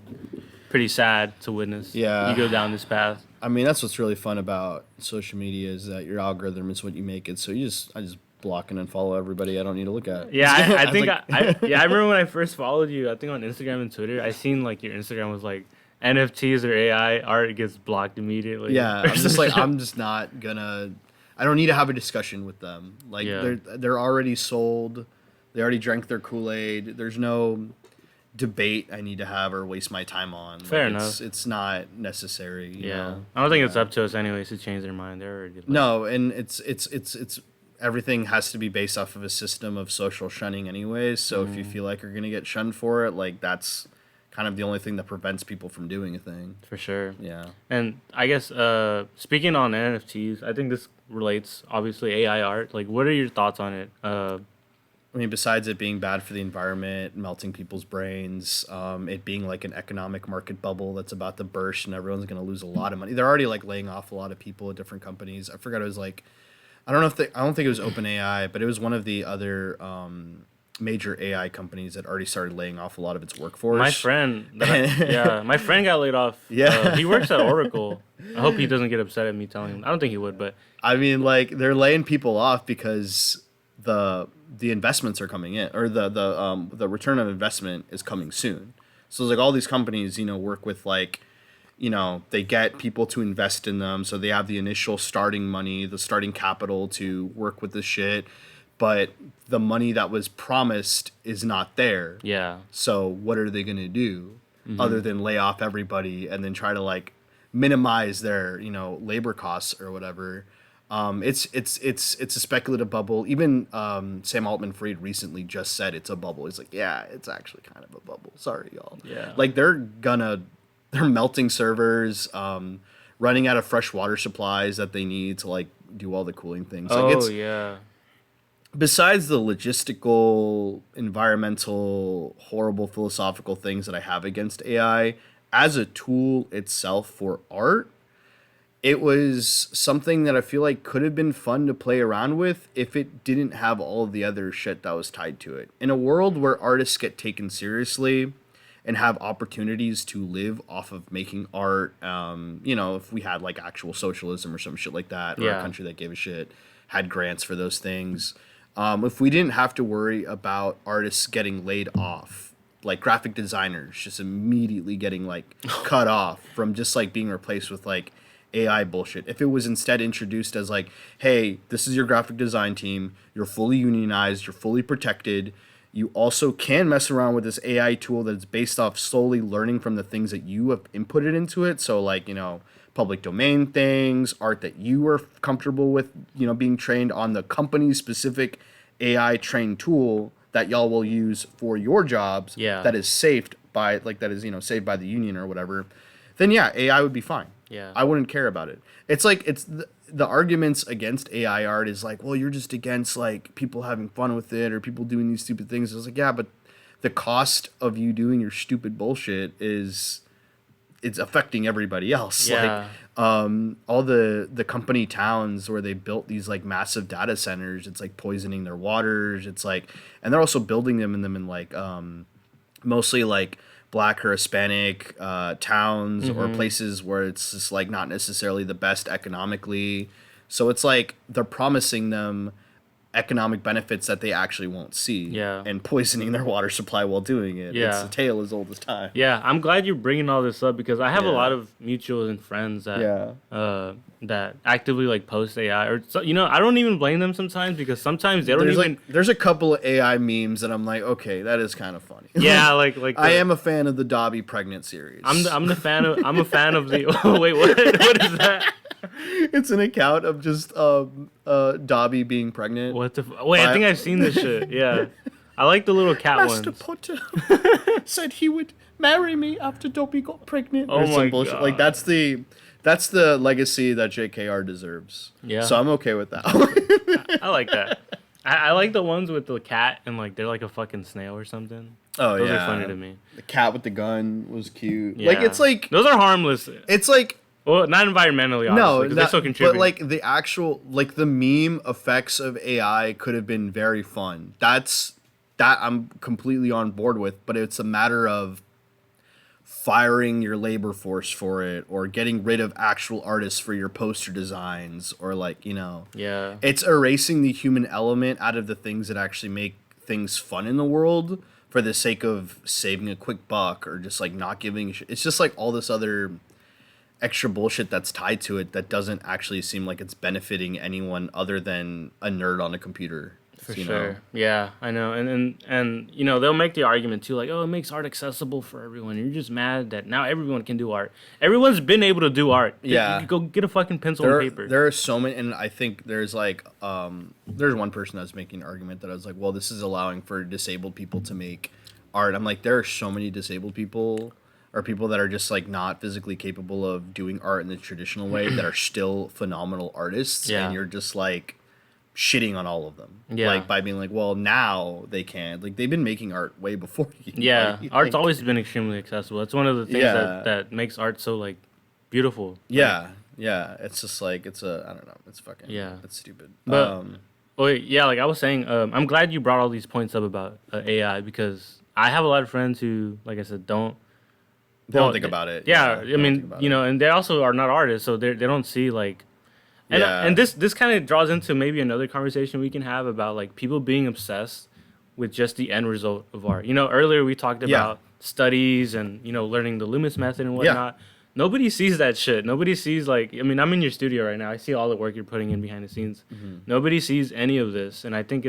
pretty sad to witness. Yeah. You go down this path. I mean, that's what's really fun about social media is that your algorithm is what you make it. So I just block and unfollow everybody I don't need to look at. Yeah, I was think like, I remember when I first followed you. I think on Instagram and Twitter, I seen like your Instagram was like NFTs or AI art gets blocked immediately. yeah, I'm just like I'm just not gonna. I don't need to have a discussion with them. Like Yeah. they're already sold. They already drank their Kool-Aid. There's no debate I need to have or waste my time on. Fair Like, enough. It's not necessary. You Yeah, know? I don't think it's Yeah. up to us anyways to change their mind. They're already like, No, and it's everything has to be based off of a system of social shunning anyways. So if you feel like you're gonna get shunned for it, like that's kind of the only thing that prevents people from doing a thing. for sure. Yeah. And I guess speaking on NFTs, I think this relates obviously AI art. Like, what are your thoughts on it? I mean, besides it being bad for the environment, melting people's brains, it being like an economic market bubble that's about to burst and everyone's going to lose a lot of money. They're already like laying off a lot of people at different companies. I forgot it was like, I don't know if I don't think it was OpenAI, but it was one of the other major AI companies that already started laying off a lot of its workforce. My friend, yeah, my friend got laid off. Yeah. He works at Oracle. I hope he doesn't get upset at me telling him. I don't think he would, but I mean, like they're laying people off because the investments are coming in, or the return of investment is coming soon. So it's like all these companies, work with like, they get people to invest in them, so they have the initial starting money, the starting capital to work with this shit, but the money that was promised is not there. yeah, So what are they gonna do other than lay off everybody and then try to like minimize their labor costs or whatever? It's a speculative bubble. Even Sam Altman-Fried recently just said it's a bubble. He's like, yeah, it's actually kind of a bubble. Sorry, y'all. Yeah. Like they're melting servers, running out of fresh water supplies that they need to like do all the cooling things. Like oh yeah, besides the logistical, environmental, horrible philosophical things that I have against AI, as a tool itself for art, it was something that I feel like could have been fun to play around with if it didn't have all of the other shit that was tied to it. In a world where artists get taken seriously and have opportunities to live off of making art, if we had like actual socialism or some shit like that, or a Yeah. country that gave a shit, had grants for those things, if we didn't have to worry about artists getting laid off, like graphic designers just immediately getting like cut off from just like being replaced with like AI bullshit. If it was instead introduced as like, hey, this is your graphic design team, you're fully unionized, you're fully protected, you also can mess around with this AI tool that's based off solely learning from the things that you have inputted into it. So like, public domain things, art that you are comfortable with, being trained on the company's specific AI trained tool that y'all will use for your jobs. Yeah. That is saved by saved by the union or whatever. Then yeah, AI would be fine. Yeah. I wouldn't care about it. It's like the arguments against AI art is like, well, you're just against like people having fun with it or people doing these stupid things. It's like, yeah, but the cost of you doing your stupid bullshit it's affecting everybody else. Yeah. Like all the company towns where they built these like massive data centers, it's like poisoning their waters. It's like, and they're also building them in like mostly like Black or Hispanic towns or places where it's just like not necessarily the best economically. So it's like they're promising them economic benefits that they actually won't see. Yeah. And poisoning their water supply while doing it. Yeah. It's a tale as old as time. Yeah, I'm glad you're bringing all this up because I have a Yeah. lot of mutuals and friends that Yeah. that actively like post AI or I don't even blame them sometimes because sometimes they don't even There's a couple of AI memes that I'm like, okay, that is kind of funny. yeah like I am a fan of the Dobby pregnant series. I'm a fan of the oh, wait what is that It's an account of just Dobby being pregnant. what the wait I think I've seen this shit yeah I like the little cat Master ones Potter said he would marry me after Dobby got pregnant. Oh Or some my bullshit. God. Like that's the legacy that JKR deserves. Yeah. So I'm okay with that. I like that I like the ones with the cat and like they're like a fucking snail or something. Oh Those yeah. are funny to me. The cat with the gun was cute. Yeah. Like it's like those are harmless. it's like Well, not environmentally, obviously, no, 'cause they're still but contributing. like the actual like the meme effects of AI could have been very fun. That I'm completely on board with, but it's a matter of firing your labor force for it, or getting rid of actual artists for your poster designs, or like, Yeah. it's erasing the human element out of the things that actually make things fun in the world for the sake of saving a quick buck, or just like not giving a shit. It's just like all this other extra bullshit that's tied to it that doesn't actually seem like it's benefiting anyone other than a nerd on a computer. For you sure. know? Yeah, I know. And they'll make the argument too, like, oh, it makes art accessible for everyone. You're just mad that now everyone can do art. Everyone's been able to do art. Yeah. You go get a fucking pencil and paper. There are so many, and I think there's like there's one person that's making an argument that I was like, well, this is allowing for disabled people to make art. I'm like, there are so many disabled people, or people that are just like not physically capable of doing art in the traditional way, that are still phenomenal artists. Yeah. And you're just like shitting on all of them. Yeah. Like by being like, well, now they can. Like they've been making art way before you. Yeah, Like, art's always been extremely accessible. It's one of the things Yeah. that makes art so like beautiful. Yeah. Yeah. It's just like I don't know. It's fucking Yeah. It's stupid. But yeah, like I was saying, I'm glad you brought all these points up about AI, because I have a lot of friends who, like I said, don't they don't think about it. Yeah, They I don't mean, think about it. and they also are not artists, so they don't see like. And, Yeah. and this kind of draws into maybe another conversation we can have about like people being obsessed with just the end result of art. Earlier we talked about studies and learning the Loomis method and whatnot. Nobody sees that shit. Nobody sees like, I mean, I'm in your studio right now. I see all the work you're putting in behind the scenes. Mm-hmm. Nobody sees any of this, and I think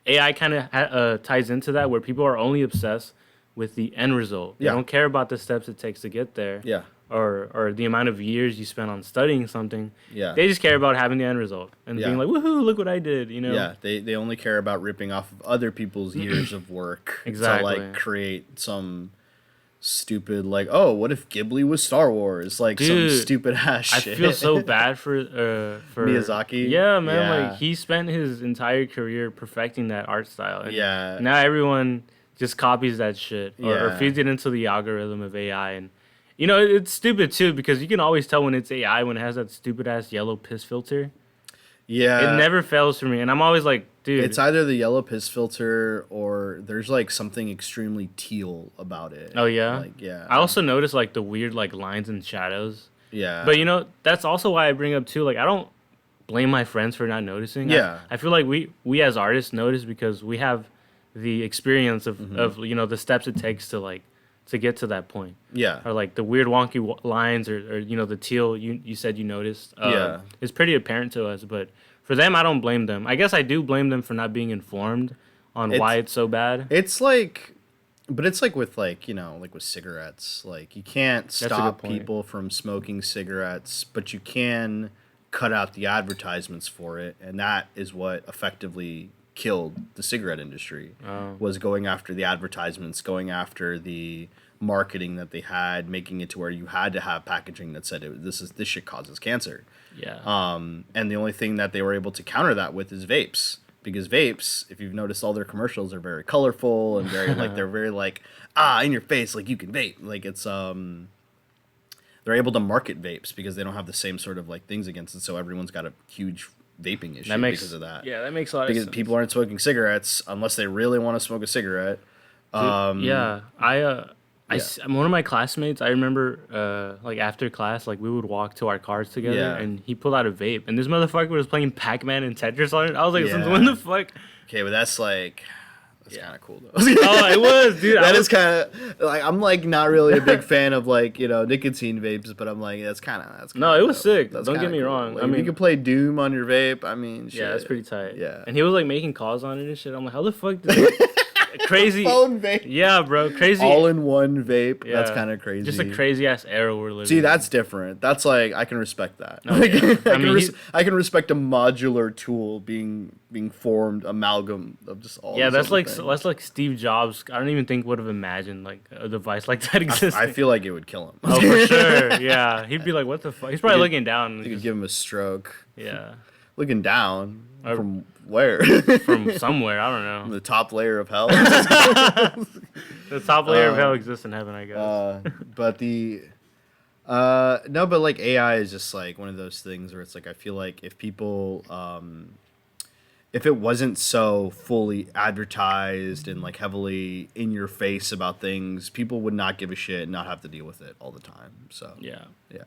AI kind of ties into that, where people are only obsessed with the end result. They Yeah. don't care about the steps it takes to get there. Yeah. Or the amount of years you spent on studying something. Yeah. They just care about having the end result and Yeah. being like, woohoo, look what I did, Yeah, they only care about ripping off of other people's years of work Exactly. to like create some stupid like, oh, what if Ghibli was Star Wars? Like Dude, some stupid ass I shit. feel so bad for Miyazaki? Yeah, man, Yeah. like he spent his entire career perfecting that art style. And Yeah. now everyone just copies that shit or Yeah. feeds it into the algorithm of AI. And it's stupid too, because you can always tell when it's AI when it has that stupid ass yellow piss filter. Yeah. It never fails for me, and I'm always like, dude, It's either the yellow piss filter or there's like something extremely teal about it. oh yeah. Like yeah. I also notice like the weird like lines and shadows. yeah. But that's also why I bring up too. Like I don't blame my friends for not noticing. Yeah. I feel like we as artists notice because we have the experience of Mm-hmm. the steps it takes to get to that point. yeah. Or like the weird wonky lines or the teal you said you noticed. Yeah. It's pretty apparent to us, but for them I don't blame them. I guess I do blame them for not being informed on why it's so bad. It's like, but it's like with like, like with cigarettes. Like you can't a good stop point. people from smoking cigarettes, but you can cut out the advertisements for it, and that is what effectively killed the cigarette industry. Was going after the advertisements, going after the marketing that they had, making it to where you had to have packaging that said this shit causes cancer. Yeah. And the only thing that they were able to counter that with is vapes. Because vapes, if you've noticed, all their commercials are very colorful and very like they're very like in your face, like you can vape. Like it's they're able to market vapes because they don't have the same sort of like things against it. So everyone's got a huge vaping issue because of that. Yeah, that makes a lot Because of sense. people aren't smoking cigarettes unless they really want to smoke a cigarette. Yeah, yeah. one of my classmates, I remember, like after class, like we would walk to our cars together, Yeah. and he pulled out a vape, and this motherfucker was playing Pac-Man and Tetris on it. I was like, since Yeah. when the fuck? Okay, but that's like Yeah. kind of cool though. Oh, it was, dude. That is kind of like I'm like not really a big fan of like nicotine vapes, but I'm like that's kind of No, it was dope. sick. That's Don't get kinda me cool. wrong. Like, I if mean- you can play Doom on your vape. I mean, shit. Yeah, that's pretty tight. Yeah. And he was like making calls on it and shit. I'm like, how the fuck did crazy? Phone vape. Yeah, bro, crazy. All in one vape. Yeah. That's kind of crazy. Just a crazy ass era we're living. See, in. that's different. That's like I can respect that. Oh, Like, yeah. I, I can mean, I can respect a modular tool being formed, amalgam of just all. Yeah, these that's other like things. that's like Steve Jobs. I don't even think would have imagined like a device like that existing. I feel like it would kill him. Oh, for sure. Yeah, he'd be like, "What the fuck?" He's probably You could- looking down. And You could just- give him a stroke. yeah, Looking down Or- from where? from somewhere. I don't know. The top layer of hell. The top layer of hell exists in heaven, I guess. But the no, but like AI is just like one of those things where it's like I feel like if people if it wasn't so fully advertised and like heavily in your face about things, people would not give a shit and not have to deal with it all the time. So Yeah. yeah.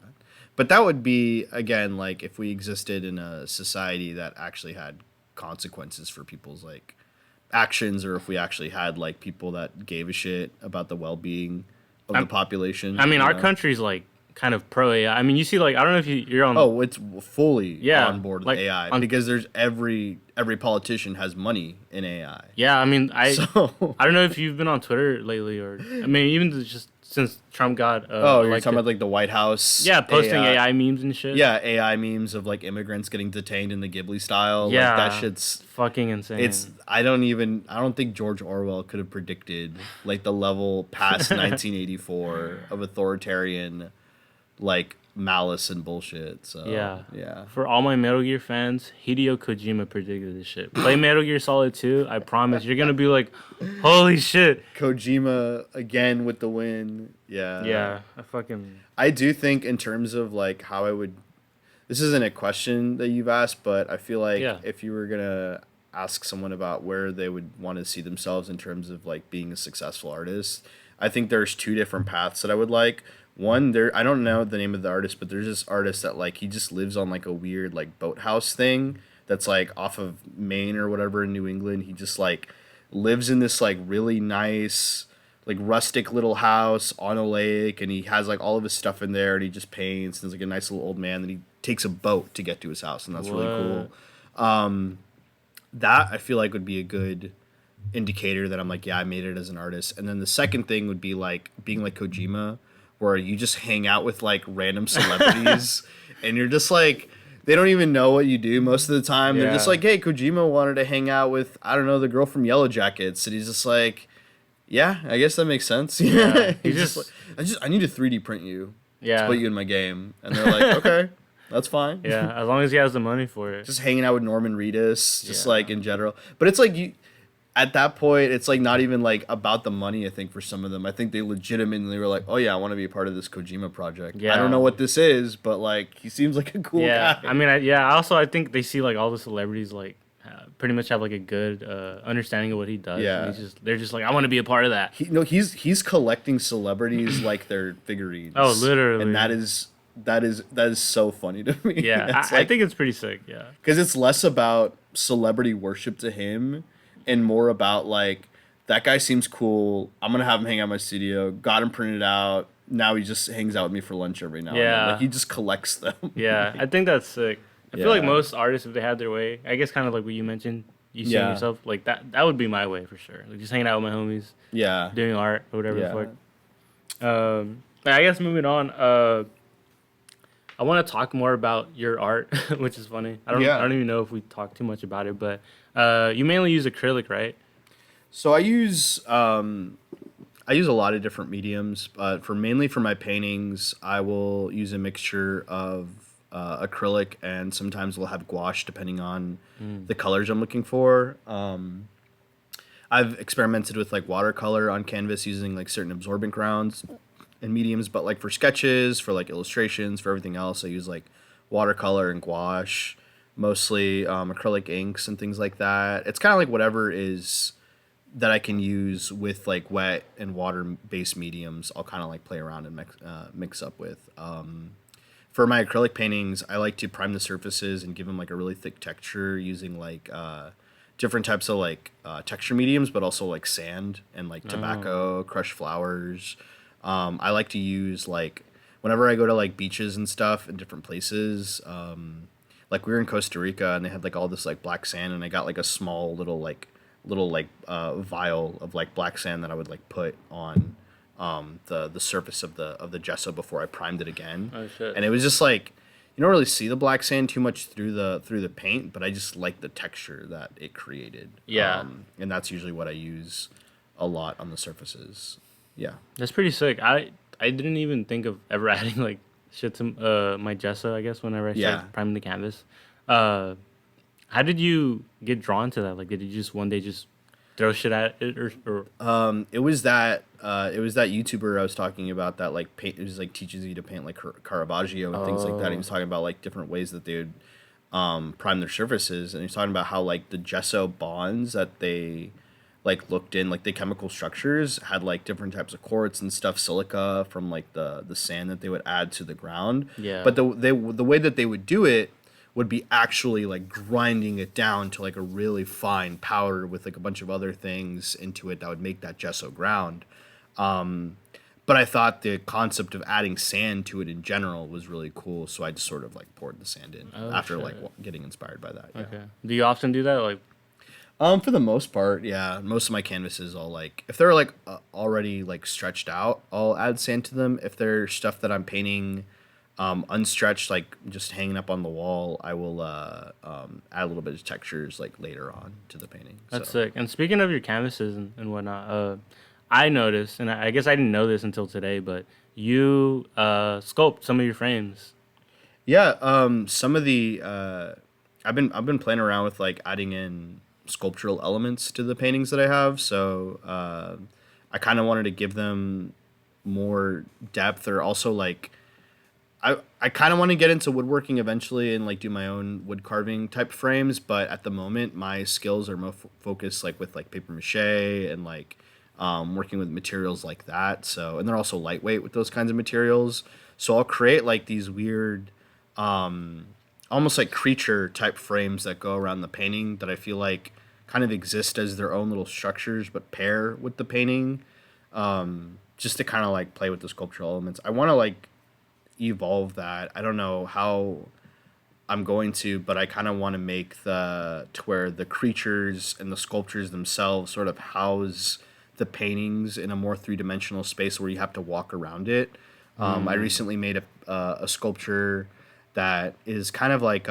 But that would be again like if we existed in a society that actually had consequences for people's like actions, or if we actually had like people that gave a shit about the well-being of the I'm, population, I mean, you our know? country's like kind of pro AI. I mean, you see, like, I don't know if you're on. Oh, it's fully Yeah, on board with like AI on. because there's every politician has money in AI. Yeah, I mean, So I don't know if you've been on Twitter lately, or I mean, even just since Trump got oh, you're talking elected. about like the White House Yeah, posting AI. AI memes and shit. Yeah, AI memes of like immigrants getting detained in the Ghibli style. Like that Yeah, shit's fucking insane. it's I don't think George Orwell could have predicted like the level past 1984 of authoritarian like malice and bullshit. So, Yeah. yeah. For all my Metal Gear fans, Hideo Kojima predicted this shit. Play Metal Gear Solid 2, I promise you're gonna be like, holy shit. Kojima again with the win. Yeah. Yeah, I fucking I do think in terms of like how I would this isn't a question that you've asked, but I feel like yeah. if you were gonna ask someone about where they would want to see themselves in terms of like being a successful artist, I think there's two different paths that I would like. One, there I don't know the name of the artist, but there's this artist that like he just lives on like a weird like boathouse thing that's like off of Maine or whatever in New England. He just like lives in this like really nice like rustic little house on a lake, and he has like all of his stuff in there, and he just paints, and he's like a nice little old man, and he takes a boat to get to his house, and that's really cool. What? That I feel like would be a good indicator that I'm like, yeah, I made it as an artist. And then the second thing would be like being like Kojima, where you just hang out with like random celebrities and you're just like they don't even know what you do most of the time. They're just Yeah. like, hey, Kojima wanted to hang out with, I don't know, the girl from Yellow Jackets, and he's just like, yeah, I guess that makes sense. Yeah. He He's just like, I need to 3D print you to Yeah. put you in my game. And they're like, okay, that's fine. Yeah, as long as he has the money for it. Just hanging out with Norman Reedus, just Yeah. like in general. But it's like you at that point, it's like not even like about the money. I think for some of them, I think they legitimately were like, "Oh yeah, I want to be a part of this Kojima project." I Yeah. don't know what this is, but like he seems like a cool Yeah, guy. I mean, I think they see like all the celebrities like pretty much have like a good understanding of what he does. Yeah. And they're just like, I want to be a part of that. He's collecting celebrities like their figurines. Oh, literally. And that is so funny to me. Yeah, I think it's pretty sick. Yeah, because it's less about celebrity worship to him and more about like that guy seems cool. I'm gonna have him hang out in my studio. Got him printed out. Now he just hangs out with me for lunch every now and then. Yeah. Like he just collects them. yeah, I think that's sick. I feel like Yeah. most artists, if they had their way, I guess kind of like what you mentioned, you see Yeah. yourself like that would be my way for sure. Like just hanging out with my homies, Yeah. doing art or whatever Yeah. the fuck. But I guess moving on. I want to talk more about your art, which is funny. Yeah. I don't even know if we talk too much about it, but you mainly use acrylic, right? So I use a lot of different mediums, but mainly for my paintings, I will use a mixture of acrylic and sometimes we'll have gouache depending on the colors I'm looking for. I've experimented with like watercolor on canvas using like certain absorbent grounds and mediums, but like for sketches, for like illustrations, for everything else, I use like watercolor and gouache, mostly acrylic inks and things like that. It's kind of like whatever is that I can use with like wet and water based mediums. I'll kind of like play around and mix up with. For my acrylic paintings, I like to prime the surfaces and give them like a really thick texture using like different types of like texture mediums, but also like sand and like tobacco, crushed flowers. I like to use like whenever I go to like beaches and stuff in different places. Like we were in Costa Rica and they had like all this like black sand, and I got like a small little vial of like black sand that I would like put on the surface of the gesso before I primed it again. Oh shit. And it was just like you don't really see the black sand too much through the paint, but I just like the texture that it created. Yeah. And that's usually what I use a lot on the surfaces. Yeah. That's pretty sick. I didn't even think of ever adding like shit to my gesso. I guess whenever I Yeah. started priming the canvas. How did you get drawn to that? Like, did you just one day just throw shit at it, or It was that YouTuber I was talking about that like paint it was like teaches you to paint like Caravaggio and things like that. He was talking about like different ways that they would prime their surfaces, and he's talking about how like the gesso bonds that they like looked in, like the chemical structures had like different types of quartz and stuff, silica from like the sand that they would add to the ground. Yeah. But the way that they would do it would be actually like grinding it down to like a really fine powder with like a bunch of other things into it that would make that gesso ground. But I thought the concept of adding sand to it in general was really cool, so I just sort of like poured the sand in Oh after like shit. getting inspired by that. Yeah. Okay. Do you often do that? Like, For the most part, yeah. Most of my canvases, I'll like if they're like already like stretched out, I'll add sand to them. If they're stuff that I'm painting, unstretched, like just hanging up on the wall, I will add a little bit of textures like later on to the painting. that's So sick. And speaking of your canvases and whatnot, I noticed, and I guess I didn't know this until today, but you sculpt some of your frames. yeah, some of the I've been playing around with like adding in sculptural elements to the paintings that I have. So I kind of wanted to give them more depth, or also like I kind of want to get into woodworking eventually and like do my own wood carving type frames, but at the moment my skills are more focused like with like paper mache and like working with materials like that. So and they're also lightweight with those kinds of materials. So I'll create like these weird, almost like creature type frames that go around the painting that I feel like kind of exist as their own little structures, but pair with the painting, just to kind of like play with the sculptural elements. I want to like evolve that. I don't know how I'm going to, but I kind of want to make the to where the creatures and the sculptures themselves sort of house the paintings in a more three dimensional space where you have to walk around it. I recently made a sculpture that is kind of like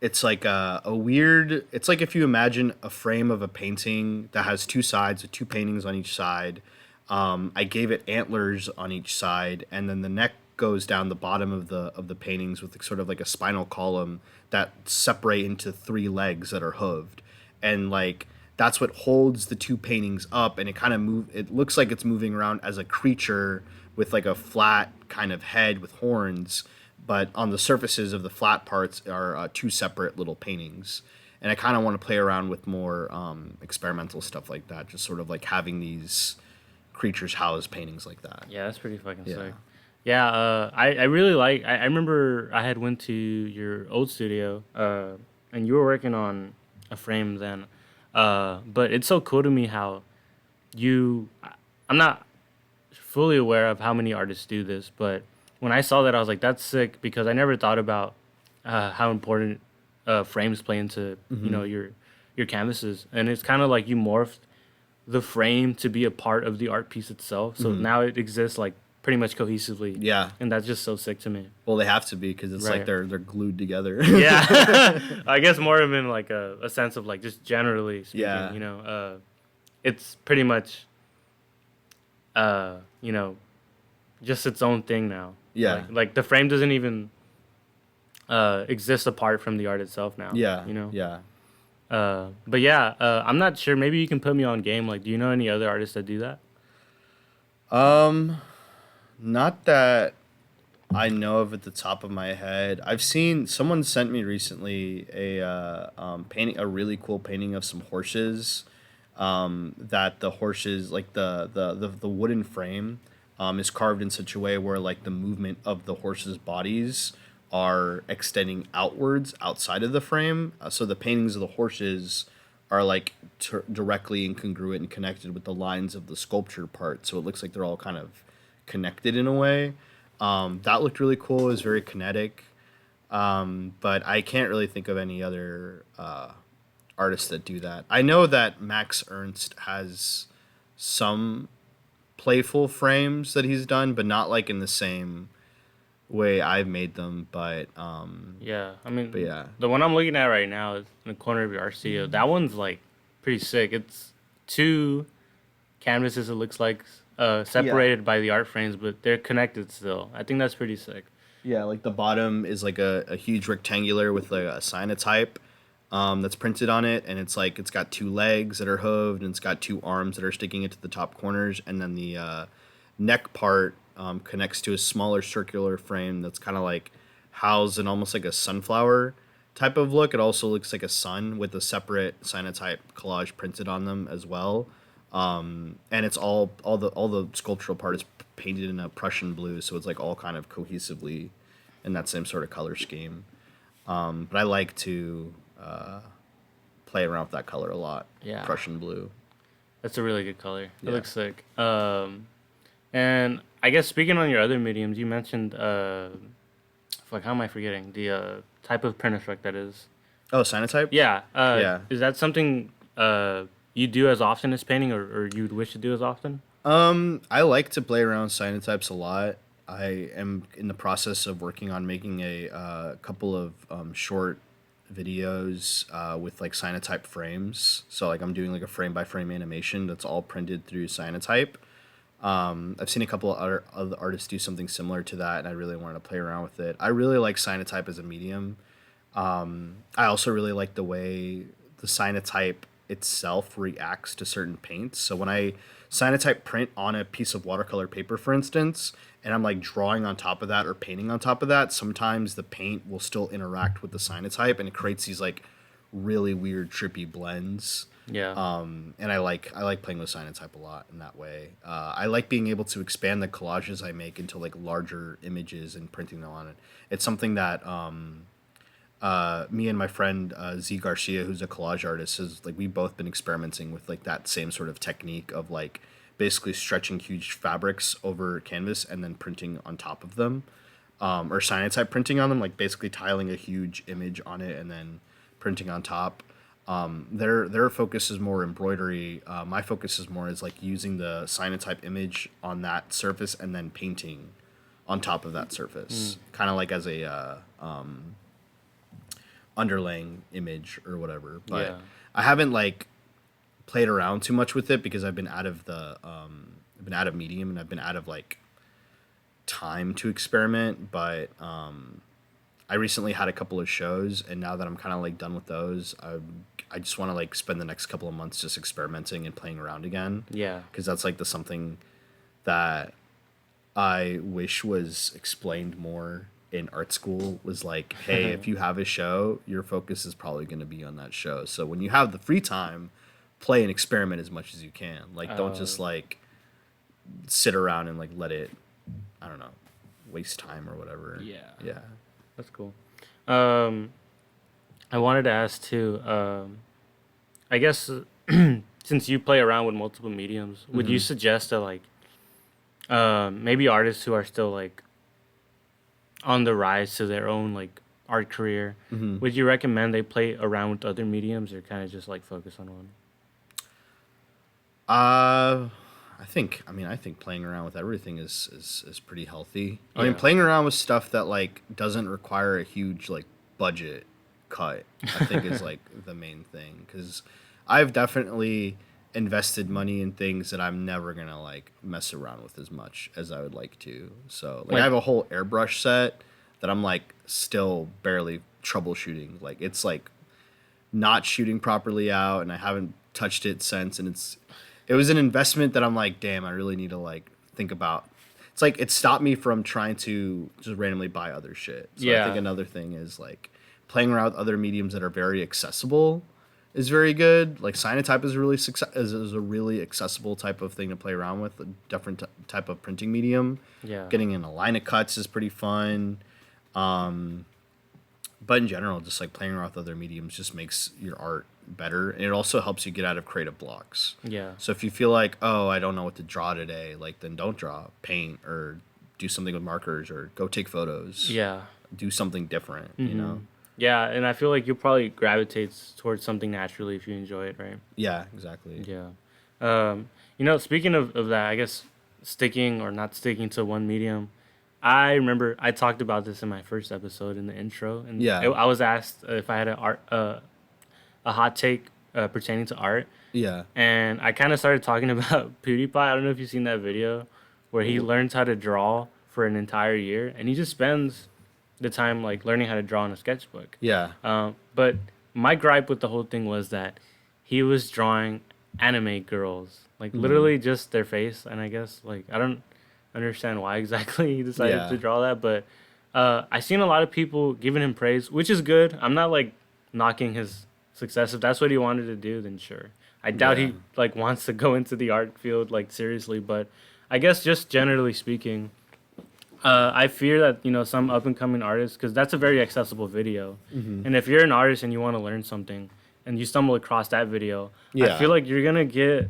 it's like a weird. It's like if you imagine a frame of a painting that has two sides with two paintings on each side. I gave it antlers on each side, and then the neck goes down the bottom of the paintings with sort of like a spinal column that separate into three legs that are hooved, and like that's what holds the two paintings up, and it kind of move. It looks like it's moving around as a creature with like a flat kind of head with horns, but on the surfaces of the flat parts are two separate little paintings. And I kind of want to play around with more experimental stuff like that, just sort of like having these creatures house paintings like that. Yeah, that's pretty fucking Yeah. sick. Yeah, I really like. I remember I had went to your old studio, and you were working on a frame then. But it's so cool to me how I'm not fully aware of how many artists do this, but when I saw that, I was like, that's sick because I never thought about how important frames play into your canvases, and it's kind of like you morphed the frame to be a part of the art piece itself. So now it exists like pretty much cohesively. Yeah. And that's just so sick to me. Well, they have to be because it's like Right. they're glued together. Yeah. I guess more of in like a sense of like just generally speaking, Yeah. it's pretty much uh, you know, just its own thing now. Yeah. Like the frame doesn't even exist apart from the art itself now. Yeah. You know? Yeah. But yeah, I'm not sure. Maybe you can put me on game. Like, do you know any other artists that do that? Not that I know of at the top of my head. I've seen someone sent me recently a painting, a really cool painting of some horses. That the horses, like the wooden frame, is carved in such a way where like the movement of the horses' bodies are extending outwards outside of the frame. So the paintings of the horses are like directly incongruent and connected with the lines of the sculpture part. So it looks like they're all kind of connected in a way. That looked really cool. It was very kinetic. But I can't really think of any other artists that do that. I know that Max Ernst has some playful frames that he's done, but not like in the same way I've made them. Yeah, I mean, But yeah. the one I'm looking at right now is in the corner of your art studio. That one's like pretty sick. It's two canvases. It looks like separated by the art frames, but they're connected still. I think that's pretty sick. Yeah, like the bottom is like a huge rectangular with like a cyanotype that's printed on it, and it's like it's got two legs that are hooved, and it's got two arms that are sticking into the top corners, and then the neck part connects to a smaller circular frame that's kind of like house in almost like a sunflower type of look. It also looks like a sun with a separate cyanotype collage printed on them as well. And it's all the sculptural part is painted in a Prussian blue, so it's like all kind of cohesively in that same sort of color scheme. But I like to play around with that color a lot. Yeah. Prussian blue. That's a really good color. It Yeah. looks sick. And I guess speaking on your other mediums, you mentioned fuck, how am I forgetting the type of print effect that is? Oh, cyanotype? Yeah. Yeah. Is that something you do as often as painting, or you'd wish to do as often? I like to play around cyanotypes a lot. I am in the process of working on making a couple of short videos with like cyanotype frames. So like I'm doing like a frame by frame animation that's all printed through cyanotype. I've seen a couple of other artists do something similar to that, and I really wanted to play around with it. I really like cyanotype as a medium. I also really like the way the cyanotype itself reacts to certain paints. So when I cyanotype print on a piece of watercolor paper, for instance, and I'm like drawing on top of that or painting on top of that, sometimes the paint will still interact with the cyanotype, and it creates these like really weird, trippy blends. Yeah. And I like playing with cyanotype a lot in that way. I like being able to expand the collages I make into like larger images and printing them on it. It's something that me and my friend Z Garcia, who's a collage artist, has like we've both been experimenting with like that same sort of technique of like basically stretching huge fabrics over canvas and then printing on top of them, or cyanotype printing on them, like basically tiling a huge image on it and then printing on top. Their focus is more embroidery. My focus is more is like using the cyanotype image on that surface and then painting on top of that surface, kind of like as a underlaying image or whatever. But Yeah. I haven't like played around too much with it because I've been out of the I've been out of medium and I've been out of like time to experiment. But I recently had a couple of shows, and now that I'm kind of like done with those, I just want to like spend the next couple of months just experimenting and playing around again. Yeah. Because that's like the something that I wish was explained more in art school was like, hey, if you have a show, your focus is probably going to be on that show. So when you have the free time, play and experiment as much as you can. Like, don't just like sit around and like let it, I don't know, waste time or whatever. Yeah. Yeah. That's cool. I wanted to ask too. I guess since you play around with multiple mediums, would you suggest that like maybe artists who are still like on the rise to their own like art career, would you recommend they play around with other mediums or kind of just like focus on one? I think playing around with everything is pretty healthy. I mean, Yeah. playing around with stuff that like doesn't require a huge like budget cut, I think is like the main thing, cuz I've definitely invested money in things that I'm never going to like mess around with as much as I would like to. So, like I have a whole airbrush set that I'm like still barely troubleshooting. Like it's like not shooting properly out, and I haven't touched it since, and it was an investment that I'm like, damn, I really need to like think about. It's like it stopped me from trying to just randomly buy other shit. So I think Yeah. another thing is like playing around with other mediums that are very accessible is very good. Like cyanotype is a really accessible type of thing to play around with, a different type of printing medium. Yeah. Getting in a line of cuts is pretty fun. But in general, just like playing around with other mediums just makes your art better, and it also helps you get out of creative blocks. Yeah. So if you feel like, oh, I don't know what to draw today, like then don't draw, paint, or do something with markers, or go take photos. Yeah. Do something different, you know? Yeah, and I feel like you'll probably gravitate towards something naturally if you enjoy it, right? Yeah, exactly. Yeah. Speaking of that, I guess sticking or not sticking to one medium, I remember I talked about this in my first episode in the intro, and Yeah. I was asked if I had a hot take pertaining to art, Yeah. and I kind of started talking about PewDiePie. I don't know if you've seen that video where he learns how to draw for an entire year, and he just spends the time like learning how to draw in a sketchbook. Yeah. But my gripe with the whole thing was that he was drawing anime girls, like literally just their face, and I guess like I don't understand why exactly he decided Yeah. to draw that, but I seen a lot of people giving him praise, which is good. I'm not like knocking his success. If that's what he wanted to do, then sure. I doubt Yeah. he like wants to go into the art field like seriously, but I guess just generally speaking, I fear that some up and coming artists, because that's a very accessible video, Hmm. and if you're an artist and you want to learn something, and you stumble across that video, I Yeah. feel like you're gonna get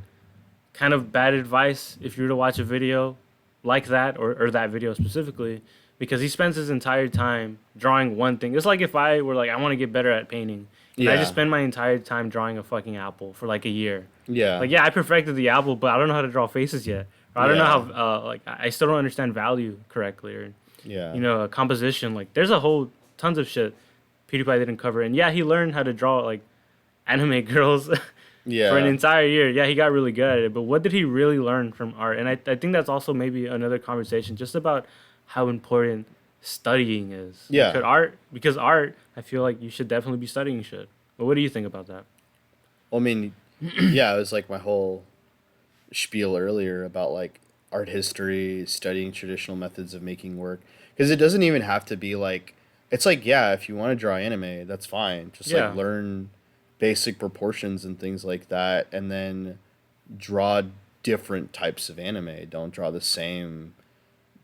kind of bad advice if you were to watch a video like that, or that video specifically, because he spends his entire time drawing one thing. It's like if I were like, I want to get better at painting, and I just Yeah. spend my entire time drawing a fucking apple for like a year. Yeah. Like, yeah, I perfected the apple, but I don't know how to draw faces yet. Or I don't know Yeah. how, like, I still don't understand value correctly, or Yeah. composition. Like, there's a whole tons of shit PewDiePie didn't cover. And yeah, he learned how to draw like anime girls for an Yeah. entire year. Yeah, he got really good at it. But what did he really learn from art? And I think that's also maybe another conversation just about how important studying is. Yeah. Because art, I feel like you should definitely be studying shit. But what do you think about that? Well, I mean, yeah, it was like my whole spiel earlier about like art history, studying traditional methods of making work. Because it doesn't even have to be like, it's like, yeah, if you want to draw anime, that's fine. Just Yeah. like learn basic proportions and things like that, and then draw different types of anime. Don't draw the same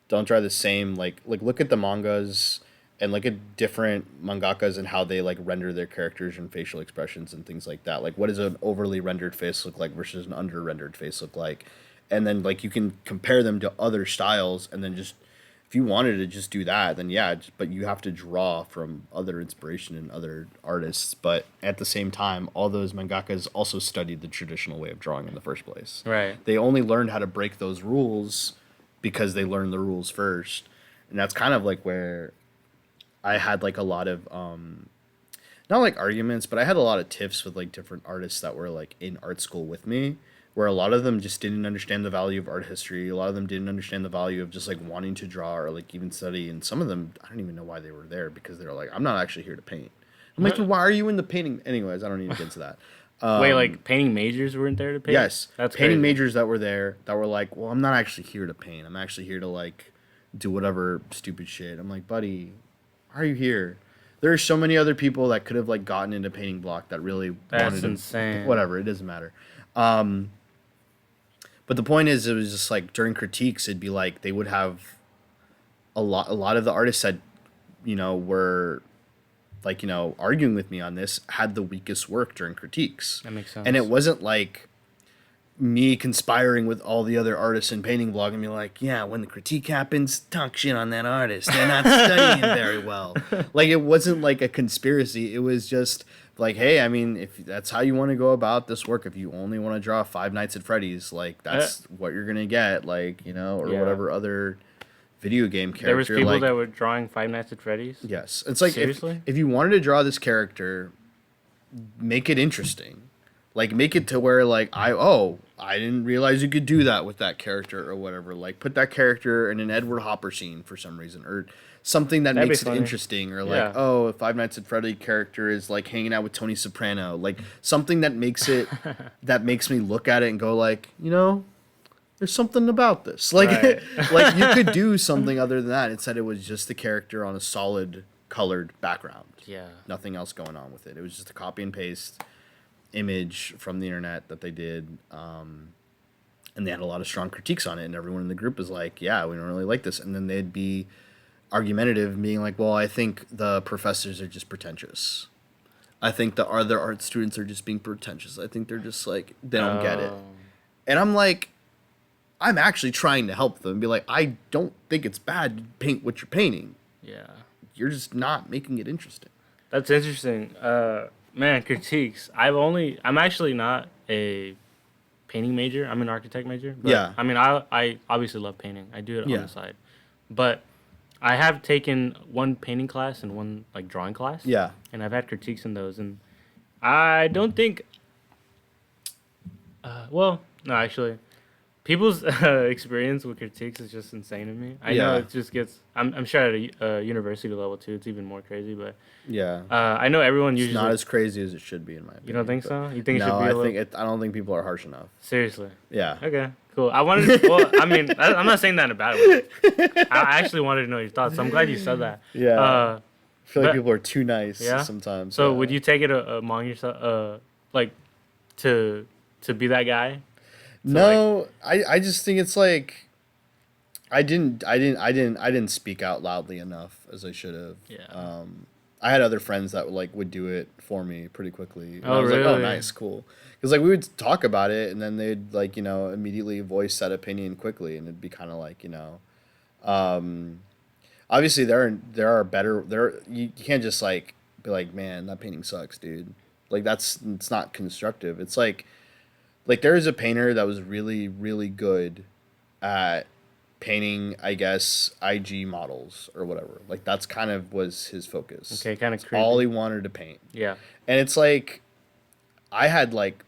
like look at the mangas and look at different mangakas and how they like render their characters and facial expressions and things like that. Like what does an overly rendered face look like versus an under rendered face look like? And then like you can compare them to other styles, and then just if you wanted to just do that, then yeah, but you have to draw from other inspiration and other artists. But at the same time, all those mangakas also studied the traditional way of drawing in the first place. Right. They only learned how to break those rules because they learned the rules first. And that's kind of like where I had like a lot of not like arguments, but I had a lot of tiffs with like different artists that were like in art school with me, where a lot of them just didn't understand the value of art history. A lot of them didn't understand the value of just like wanting to draw or like even study. And some of them, I don't even know why they were there, because they were like, I'm not actually here to paint. I'm like, "Then why are you in the painting? Anyways, I don't need to get into that. Wait, like painting majors weren't there to paint? Yes, That's painting crazy. majors that were there that were like, well, I'm not actually here to paint. I'm actually here to like do whatever stupid shit. I'm like, buddy, why are you here? There are so many other people that could have like gotten into painting block that really That's wanted to. insane. Whatever, it doesn't matter. But the point is, it was just like during critiques, it'd be like they would have a lot. A lot of the artists that were like arguing with me on this had the weakest work during critiques. That makes sense. And it wasn't like me conspiring with all the other artists in painting blog and be like, yeah, when the critique happens, talk shit on that artist. They're not studying very well. Like it wasn't like a conspiracy. It was just like, hey, I mean, if that's how you want to go about this work, if you only want to draw Five Nights at Freddy's, like that's what you're gonna get, like or Yeah. whatever other video game character. There was people like, that were drawing Five Nights at Freddy's. yes, it's like Seriously? if you wanted to draw this character, make it interesting. Like make it to where like I didn't realize you could do that with that character or whatever. Like put that character in an Edward Hopper scene for some reason, or something that That'd be makes it funny. interesting, or like Yeah. a Five Nights at Freddy character is like hanging out with Tony Soprano, like something that makes it that makes me look at it and go like, there's something about this. Like Right. like you could do something other than that. Instead, it was just the character on a solid colored background. Yeah. Nothing else going on with it. It was just a copy and paste image from the internet that they did, and they had a lot of strong critiques on it, and everyone in the group was like, yeah, we don't really like this. And then they'd be argumentative, being like, well, I think the professors are just pretentious. I think the other art students are just being pretentious. I think they're just like, they don't get it. Oh. And I'm like, I'm actually trying to help them and be like, I don't think it's bad to paint what you're painting. Yeah. You're just not making it interesting. That's interesting. Man, critiques. I'm actually not a painting major. I'm an architect major. But, Yeah. I mean, I obviously love painting. I do it Yeah. on the side. But I have taken one painting class and one like drawing class. Yeah. And I've had critiques in those, and I don't think. Well, no, actually, people's experience with critiques is just insane to me. I know Yeah. it just gets. I'm sure at a university level too, it's even more crazy. But Yeah. I know everyone It's usually. not as crazy as it should be, in my opinion. You don't think but- so? You think it No, should be a little? I don't think people are harsh enough. Seriously. Yeah. Okay. Cool. I wanted. Well, I mean, I'm not saying that in a bad way. I actually wanted to know your thoughts. So I'm glad you said that. Yeah. Uh, I feel like but people are too nice yeah. sometimes. So Yeah. would you take it among yourself, like, to be that guy? To like, No, I just think it's like I didn't speak out loudly enough as I should have. yeah. I had other friends that would do it for me pretty quickly, and I Oh was like, oh, really? nice, cool, because like we would talk about it, and then they'd like immediately voice that opinion quickly, and it'd be kind of like um, obviously there are better you can't just like be like, man, that painting sucks, dude. Like it's not constructive. It's like there is a painter that was really really good at painting, I guess, IG models or whatever. Like that's kind of was his focus. Okay, kind of It's all creepy. he wanted to paint. Yeah. And it's like I had like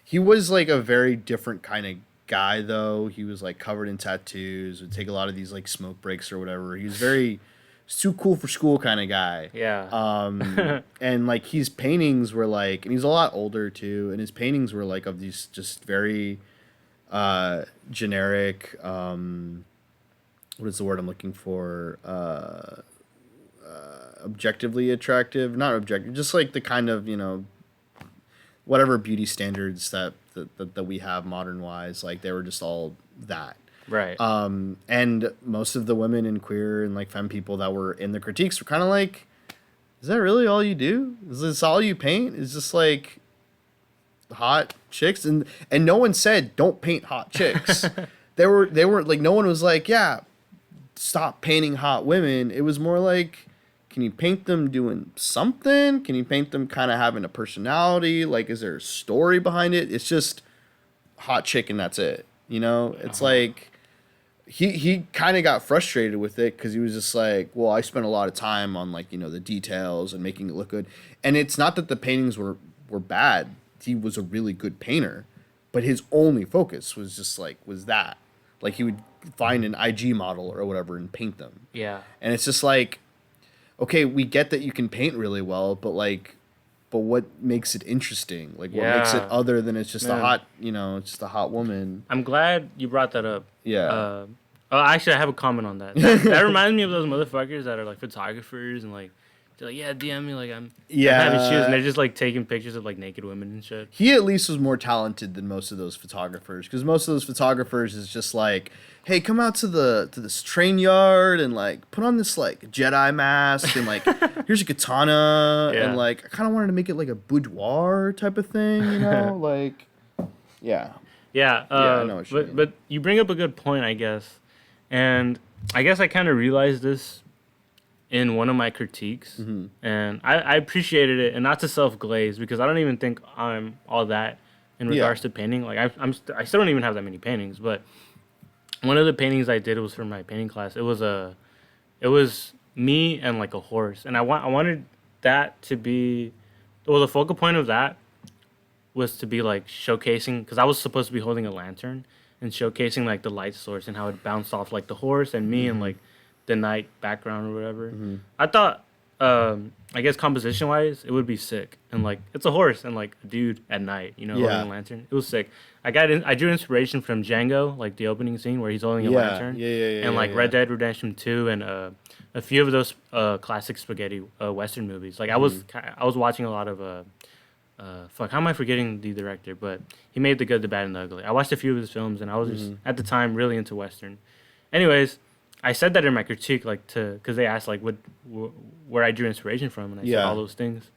he was like a very different kind of guy though. He was like covered in tattoos, would take a lot of these like smoke breaks or whatever. He was very too cool for school kind of guy. Yeah. And like his paintings were like, and he's a lot older too, and his paintings were like of these just very generic, what is the word I'm looking for, objectively attractive, not objective, just like the kind of whatever beauty standards that we have modern wise, like they were just all that. Right. And most of the women and queer and like femme people that were in the critiques were kind of like, is that really all you do? Is this all you paint? Is just like hot chicks? And no one said don't paint hot chicks. They weren't like, no one was like, yeah, stop painting hot women. It was more like, can you paint them doing something? Can you paint them kind of having a personality? Like, is there a story behind it? It's just hot chick and that's it. It's like he kind of got frustrated with it because he was just like, well, I spent a lot of time on like the details and making it look good. And it's not that the paintings were bad. He was a really good painter, but his only focus was just was that. Like he would find an IG model or whatever and paint them. Yeah. And it's just like, okay, we get that you can paint really well, but what makes it interesting? Like what makes it Yeah. other than it's just Man. it's just a hot woman. I'm glad you brought that up. Yeah. Oh, actually, I have a comment on that. That reminds me of those motherfuckers that are like photographers and like they're like, yeah, DM me like I'm having shoes, and they're just like taking pictures of like naked women and shit. He at least was more talented than most of those photographers, because most of those photographers is just like, hey, come out to this train yard and like put on this like Jedi mask and like here's a katana Yeah. and like I kind of wanted to make it like a boudoir type of thing, like yeah. Yeah. I know what you mean. But you bring up a good point, I guess, and I guess I kind of realized this in one of my critiques, and I appreciated it, and not to self-glaze because I don't even think I'm all that in regards to painting. Like I still don't even have that many paintings, but one of the paintings I did was for my painting class. It was me and like a horse, and I wanted that to be, well, the focal point of that was to be like showcasing, because I was supposed to be holding a lantern and showcasing like the light source and how it bounced off like the horse and me and like the night background or whatever. I thought, I guess composition wise, it would be sick. And like it's a horse and like a dude at night, holding a lantern. It was sick. I drew inspiration from Django, like the opening scene where he's holding a lantern. Yeah. And like Red Dead Redemption 2 and a few of those classic spaghetti western movies. Like I was watching a lot of how am I forgetting the director? But he made The Good, the Bad, and the Ugly. I watched a few of his films, and I was just at the time really into western. Anyways, I said that in my critique, like because they asked like where I drew inspiration from, and I said all those things.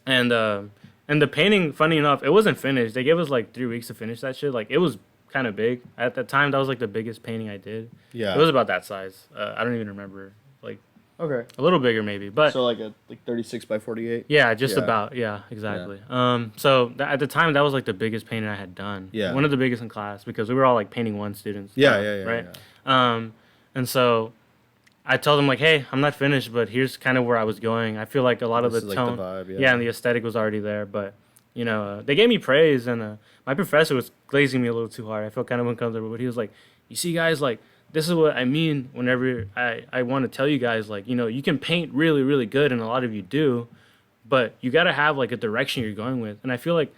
And the painting, funny enough, it wasn't finished. They gave us like 3 weeks to finish that shit. Like it was kind of big at that time. That was like the biggest painting I did. Yeah. It was about that size. I don't even remember. Like Okay. a little bigger maybe, but So like 36 by 48. yeah, just Yeah. about. Yeah, exactly. So at the time, that was like the biggest painting I had done. Yeah. One of the biggest in class because we were all like painting one students. Yeah. Right. And so I told them like, hey, I'm not finished, but here's kind of where I was going. I feel like a lot of This the is, like, the tone, vibe, yeah. and the aesthetic was already there. But they gave me praise, and my professor was glazing me a little too hard. I felt kind of uncomfortable, but he was like, you see, guys, like this is what I mean whenever I want to tell you guys, like, you can paint really, really good, and a lot of you do, but you got to have like a direction you're going with. And I feel like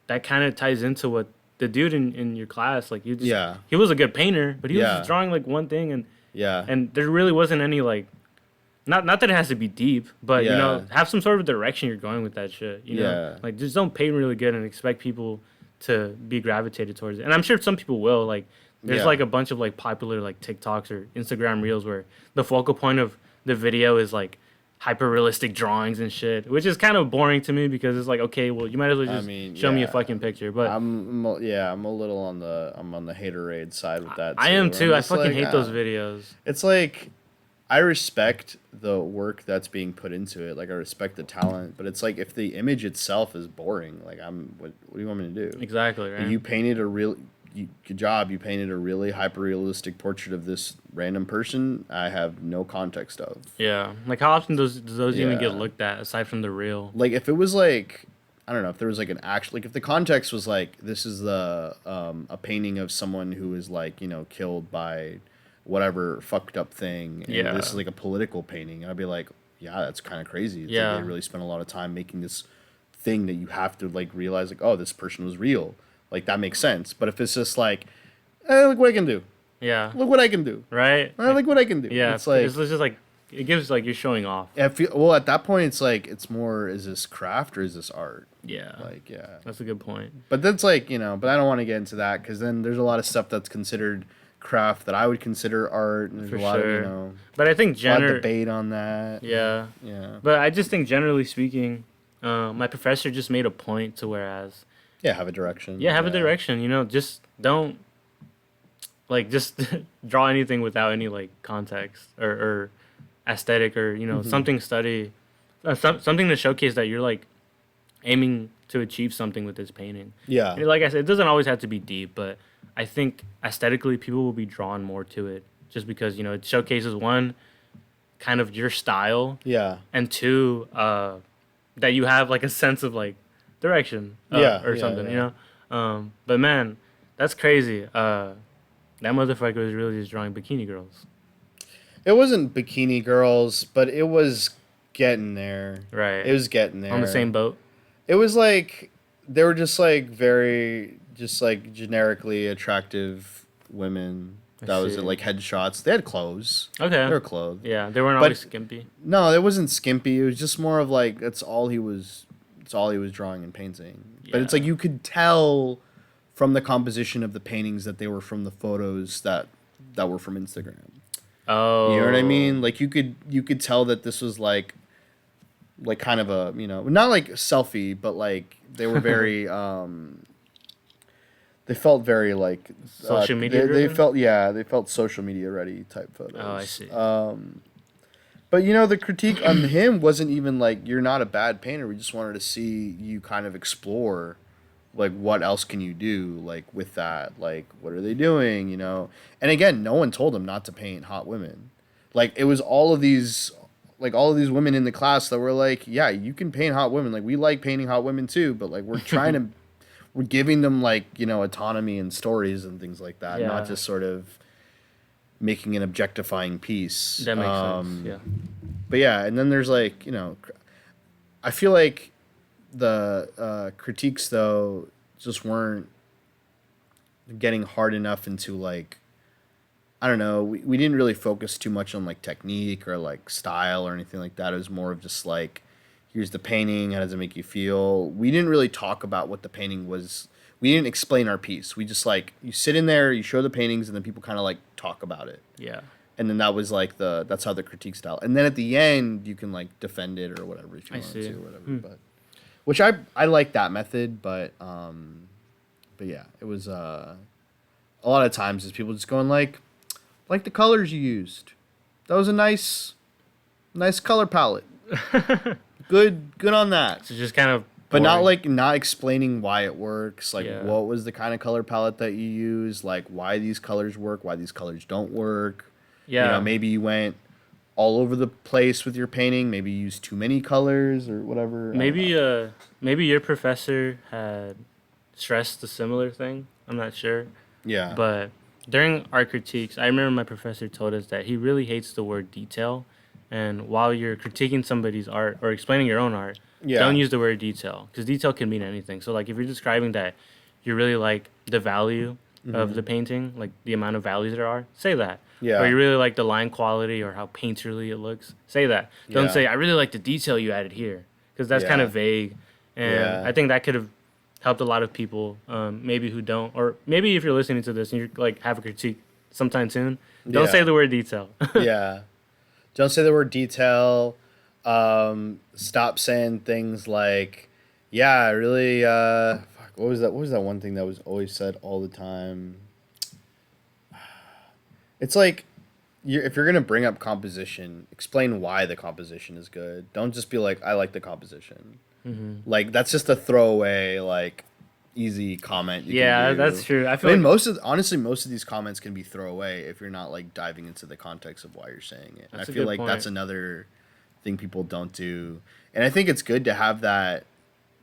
that kind of ties into what the dude in your class, like Yeah. he was a good painter, but he was Yeah. just drawing like one thing, Yeah. and there really wasn't any like, not that it has to be deep, but you know, Yeah. have some sort of direction you're going with that shit. You know, Yeah. like just don't paint really good and expect people to be gravitated towards it. And I'm sure some people will. Like, there's Yeah. like a bunch of like popular like TikToks or Instagram reels where the focal point of the video is like hyper realistic drawings and shit, which is kind of boring to me because it's like, okay, well, you might as well just show me a fucking picture. But I'm a little on the haterade side with that. I am where too. I'm I just fucking like, hate those videos. It's like I respect the work that's being put into it. Like I respect the talent, but it's like if the image itself is boring, like what do you want me to do? Exactly, right? You painted a real good job. You painted a really hyper realistic portrait of this random person. I have no context of. Yeah. Like, how often does those even get Yeah. looked at aside from the real? Like if it was like I don't know if there was like an actual like if the context was like this is the a painting of someone who is like killed by whatever fucked up thing and Yeah. this is like a political painting, I'd be like, yeah, that's kind of crazy. It's Yeah. like they really spent a lot of time making this thing that you have to like realize like, oh, this person was real. Like that makes sense. But if it's just like, look what I can do. Yeah. Look what I can do. Right? Look what I can do. Yeah. It's like it's just like, it gives like you're showing off. I feel, well at that point it's like it's more is this craft or is this art? Yeah. Like yeah. That's a good point. But that's like, but I don't want to get into that because then there's a lot of stuff that's considered craft that I would consider art. And there's For a lot sure. of, But I think a lot of debate on that. Yeah. Yeah. But I just think generally speaking, my professor just made a point to whereas, Yeah, have a direction. yeah, have a direction. You know, just don't like just draw anything without any like context or aesthetic or something something to showcase that you're like aiming to achieve something with this painting. Yeah. And like I said, it doesn't always have to be deep, but I think aesthetically people will be drawn more to it just because it showcases one kind of your style Yeah. and two that you have like a sense of like direction or something. But man, that's crazy. That motherfucker was really just drawing bikini girls. It wasn't bikini girls, but it was getting there. Right. It was getting there. On the same boat. It was like they were just like very just like generically attractive women. That was it, like headshots. They had clothes. Okay. They were clothed. Yeah, they weren't always skimpy. No, it wasn't skimpy. It was just more of like that's all he was drawing and painting. But it's Yeah. like you could tell from the composition of the paintings that they were from the photos that were from Instagram. Oh. You know what I mean? Like you could tell that this was like kind of a, not like selfie, but like they were very they felt very like Social media they driven? felt social media ready type photos. Oh, I see. But the critique on him wasn't even like you're not a bad painter. We just wanted to see you kind of explore like what else can you do like with that, like what are they doing, and again no one told him not to paint hot women. Like it was all of these women in the class that were like, yeah, you can paint hot women, like we like painting hot women too, but like we're giving them like autonomy and stories and things like that, not Yeah. just sort of making an objectifying piece. That makes sense. Yeah. But yeah, and then there's like, I feel like the critiques though just weren't getting hard enough into like, I don't know, we didn't really focus too much on like technique or like style or anything like that. It was more of just like, here's the painting, how does it make you feel? We didn't really talk about what the painting was. We didn't explain our piece. We just like, you sit in there, you show the paintings, and then people kind of like talk about it. Yeah. And then that was like that's how the critique style. And then at the end, you can like defend it or whatever if you I want see. to or whatever. But which I like that method, but yeah, it was a lot of times is people just going like the colors you used. That was a nice color palette. Good on that. So just kind of But boring. not explaining why it works, like Yeah. what was the kind of color palette that you use, like why these colors work, why these colors don't work. Yeah. Maybe you went all over the place with your painting, maybe you used too many colors or whatever. I don't know. Maybe your professor had stressed a similar thing. I'm not sure. Yeah. But during our critiques, I remember my professor told us that he really hates the word detail. And while you're critiquing somebody's art or explaining your own art, Yeah. don't use the word detail because detail can mean anything. So like if you're describing that you really like the value of the painting, like the amount of values there are, say that. Yeah. Or you really like the line quality or how painterly it looks, say that. Don't Yeah. say I really like the detail you added here, because that's kind Yeah. of vague, and Yeah. I think that could have helped a lot of people, maybe who don't, or maybe if you're listening to this and you're like have a critique sometime soon, don't say Yeah. the word detail. Yeah. Don't say the word detail. Stop saying things like, "Yeah, I really." Fuck, what was that? What was that one thing that was always said all the time? It's like, if you're gonna bring up composition, explain why the composition is good. Don't just be like, "I like the composition." Like that's just a throwaway, like easy comment you can Yeah, that's do. true. I I feel mean, like most of these comments can be throwaway if you're not like diving into the context of why you're saying it. And I that's a feel good like that's point. another thing people don't do. And I think it's good to have that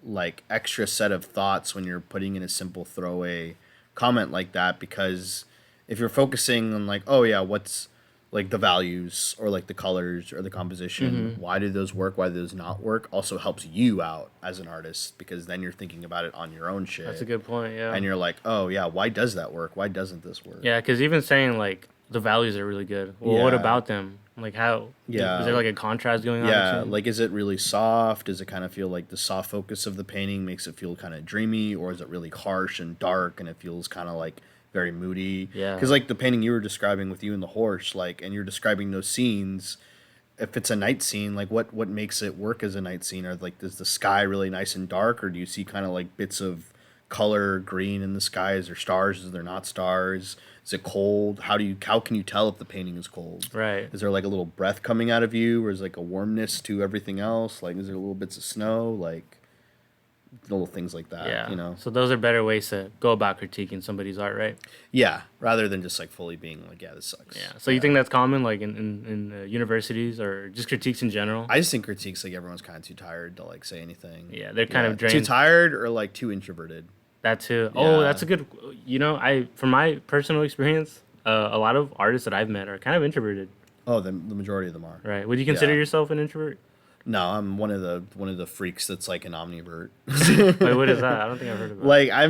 like extra set of thoughts when you're putting in a simple throwaway comment like that, because if you're focusing on like, oh yeah, what's like the values or like the colors or the composition, why do those work, why do those not work, also helps you out as an artist, because then you're thinking about it on your own That's a shit good point. Yeah. and you're like, oh yeah, why does that work, why doesn't this work? Yeah, because even saying like the values are really good. Well, what Yeah. about them? Like how is Yeah. there like a contrast going on Yeah, between? like is it really soft? Does it kind of feel like the soft focus of the painting makes it feel kind of dreamy, or is it really harsh and dark and it feels kind of like very moody? Yeah. Because like the painting you were describing with you and the horse, like, and you're describing those scenes. If it's a night scene, like what makes it work as a night scene? Or like, is the sky really nice and dark, or do you see kind of like bits of color, green in the sky? Is there stars? Is there not stars? Is it cold? How can you tell if the painting is cold? Right. Is there like a little breath coming out of you, or is like a warmness to everything else? Like, is there little bits of snow? Like little things like that, Yeah. So those are better ways to go about critiquing somebody's art, right? Yeah, rather than just like fully being like, yeah, this sucks. Yeah. So you think that's common, like in universities or just critiques in general? I just think critiques, like, everyone's kind of too tired to like say anything. Yeah, they're kind of Too drained. tired or like too introverted. That too. Oh, Yeah. that's a good. I from my personal experience, a lot of artists that I've met are kind of introverted. Oh, the majority of them are. Right. Would you consider Yeah. yourself an introvert? No, I'm one of the freaks that's like an omnivert. Wait, what is that? I don't think I've heard of that. Like I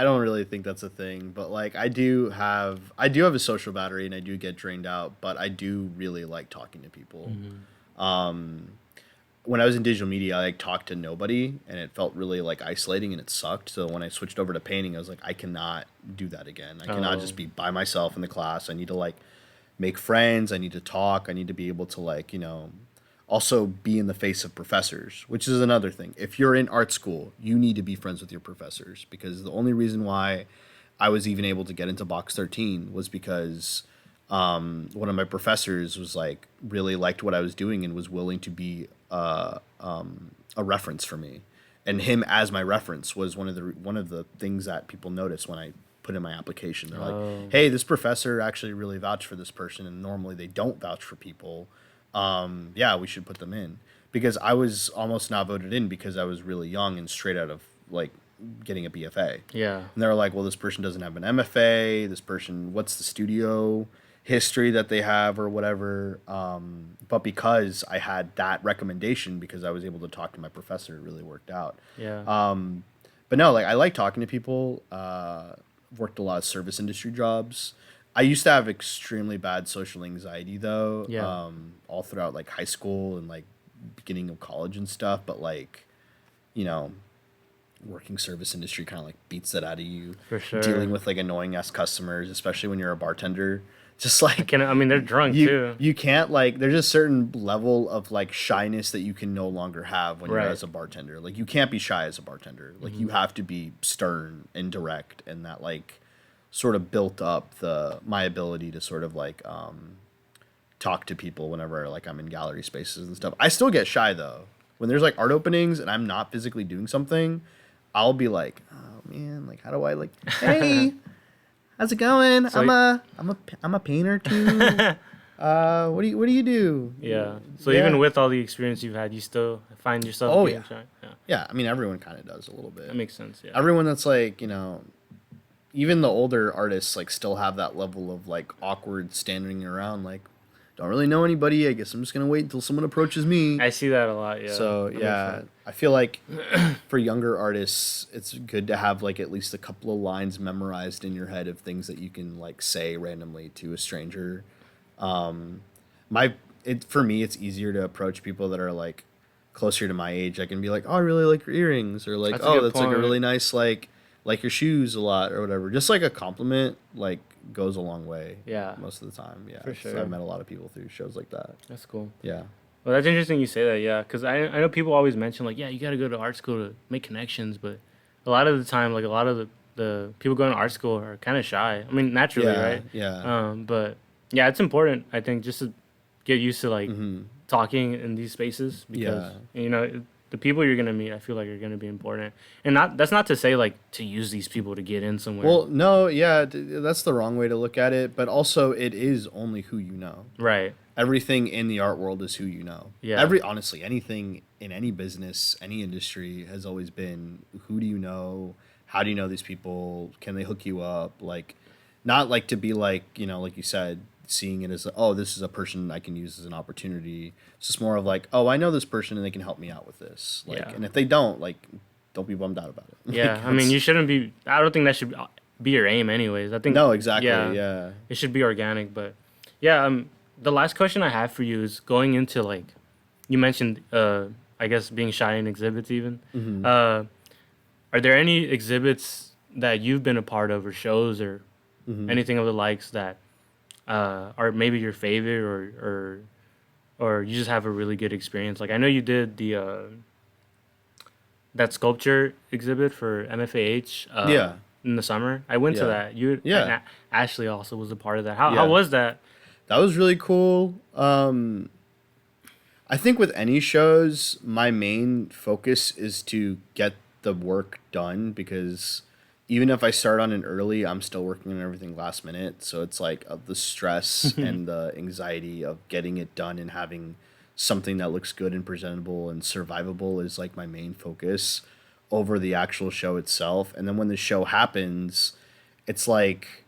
don't really think that's a thing, but like I do have a social battery and I do get drained out, but I do really like talking to people. When I was in digital media, I like talked to nobody and it felt really like isolating and it sucked. So when I switched over to painting, I was like, I cannot do that again. I cannot just be by myself in the class. I need to like make friends. I need to talk. I need to be able to like, also be in the face of professors, which is another thing. If you're in art school, you need to be friends with your professors, because the only reason why I was even able to get into Box 13 was because one of my professors was like really liked what I was doing and was willing to be a reference for me, and him as my reference was one of the things that people notice when I put in my application. They're like, "Hey, this professor actually really vouched for this person, and normally they don't vouch for people. Yeah, we should put them in." Because I was almost not voted in because I was really young and straight out of like getting a BFA. Yeah. And they were like, well, this person doesn't have an MFA. This person, what's the studio history that they have or whatever. But because I had that recommendation, because I was able to talk to my professor, it really worked out. Yeah. But no, like I like talking to people. Worked a lot of service industry jobs. I used to have extremely bad social anxiety though. Yeah. All throughout like high school and like beginning of college and stuff. But like, you know, working service industry kind of like beats that out of you. For sure. Dealing with like annoying ass customers, especially when you're a bartender. Just like I mean, they're drunk you too. you can't like, there's a certain level of like shyness that you can no longer have when Right. you're as a bartender. Like you can't be shy as a bartender. Like you have to be stern and direct, and that like sort of built up my ability to sort of like talk to people whenever like I'm in gallery spaces and stuff. I still get shy though. When there's like art openings and I'm not physically doing something, I'll be like, "Oh man, like how do I like, hey, how's it going? So I'm a painter too. What do you do?" Yeah. So Yeah. even with all the experience you've had, you still find yourself Oh, getting yeah. shy. Yeah. Yeah, I mean everyone kind of does a little bit. That makes sense. Yeah. Everyone that's like, even the older artists like still have that level of like awkward standing around like, don't really know anybody. I guess I'm just gonna wait until someone approaches me. I see that a lot. Yeah. So That makes yeah, sense. I feel like for younger artists, it's good to have like at least a couple of lines memorized in your head of things that you can like say randomly to a stranger. Um, my it for me, it's easier to approach people that are like closer to my age. I can be like, "Oh, I really like your earrings," or like, That's a "Oh, good that's like a point. really nice like your shoes a lot," or whatever. Just like a compliment like goes a long way Yeah, most of the time. Yeah, for I've sure. met a lot of people through shows like that. That's cool. Yeah. Well, that's interesting you say that. Yeah, because I know people always mention like, yeah, you got to go to art school to make connections, but a lot of the time, like a lot of the people going to art school are kind of shy. I mean, naturally, Yeah, right? yeah. But yeah, it's important. I think just to get used to like Mm-hmm. talking in these spaces because Yeah. the people you're gonna meet, I feel like are gonna be important. And not that's not to say like to use these people to get in somewhere. Well, no, yeah, that's the wrong way to look at it, but also it is only who you know. Right. Everything in the art world is who you know. Yeah. Honestly, anything in any business, any industry has always been who do you know? How do you know these people? Can they hook you up? Like, not like to be like, like you said, seeing it as, oh, this is a person I can use as an opportunity. It's just more of like, oh, I know this person and they can help me out with this. Like, Yeah. and if they don't, like, don't be bummed out about it. Yeah. Like, I mean, you shouldn't be. I don't think that should be your aim, anyways. I think. no, exactly. Yeah. Yeah. It should be organic, but yeah. The last question I have for you is going into like, you mentioned, I guess being shy in exhibits even. Hmm. Uh, are there any exhibits that you've been a part of or shows or Hmm. anything of the likes that are maybe your favorite or you just have a really good experience? Like I know you did the that sculpture exhibit for MFAH Yeah. in the summer. I went to Yeah. that. You and Yeah. Ashley also was a part of that. How Yeah. was that? That was really cool. I think with any shows, my main focus is to get the work done because even if I start on it early, I'm still working on everything last minute. So it's like the stress and the anxiety of getting it done and having something that looks good and presentable and survivable is like my main focus over the actual show itself. And then when the show happens, it's like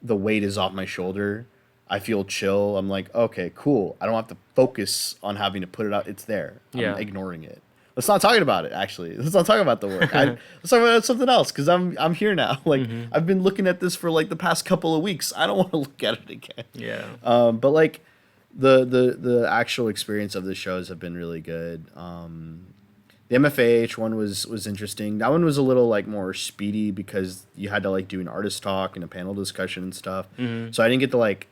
the weight is off my shoulder. I feel chill. I'm like, okay, cool. I don't have to focus on having to put it out. It's there. I'm Yeah. ignoring it. Let's not talk about it. Actually, let's not talk about the work. Let's talk about something else because I'm here now. Like Hmm. I've been looking at this for like the past couple of weeks. I don't want to look at it again. Yeah. But like the actual experience of the shows have been really good. The MFAH one was interesting. That one was a little like more speedy because you had to like do an artist talk and a panel discussion and stuff. Hmm. So I didn't get to like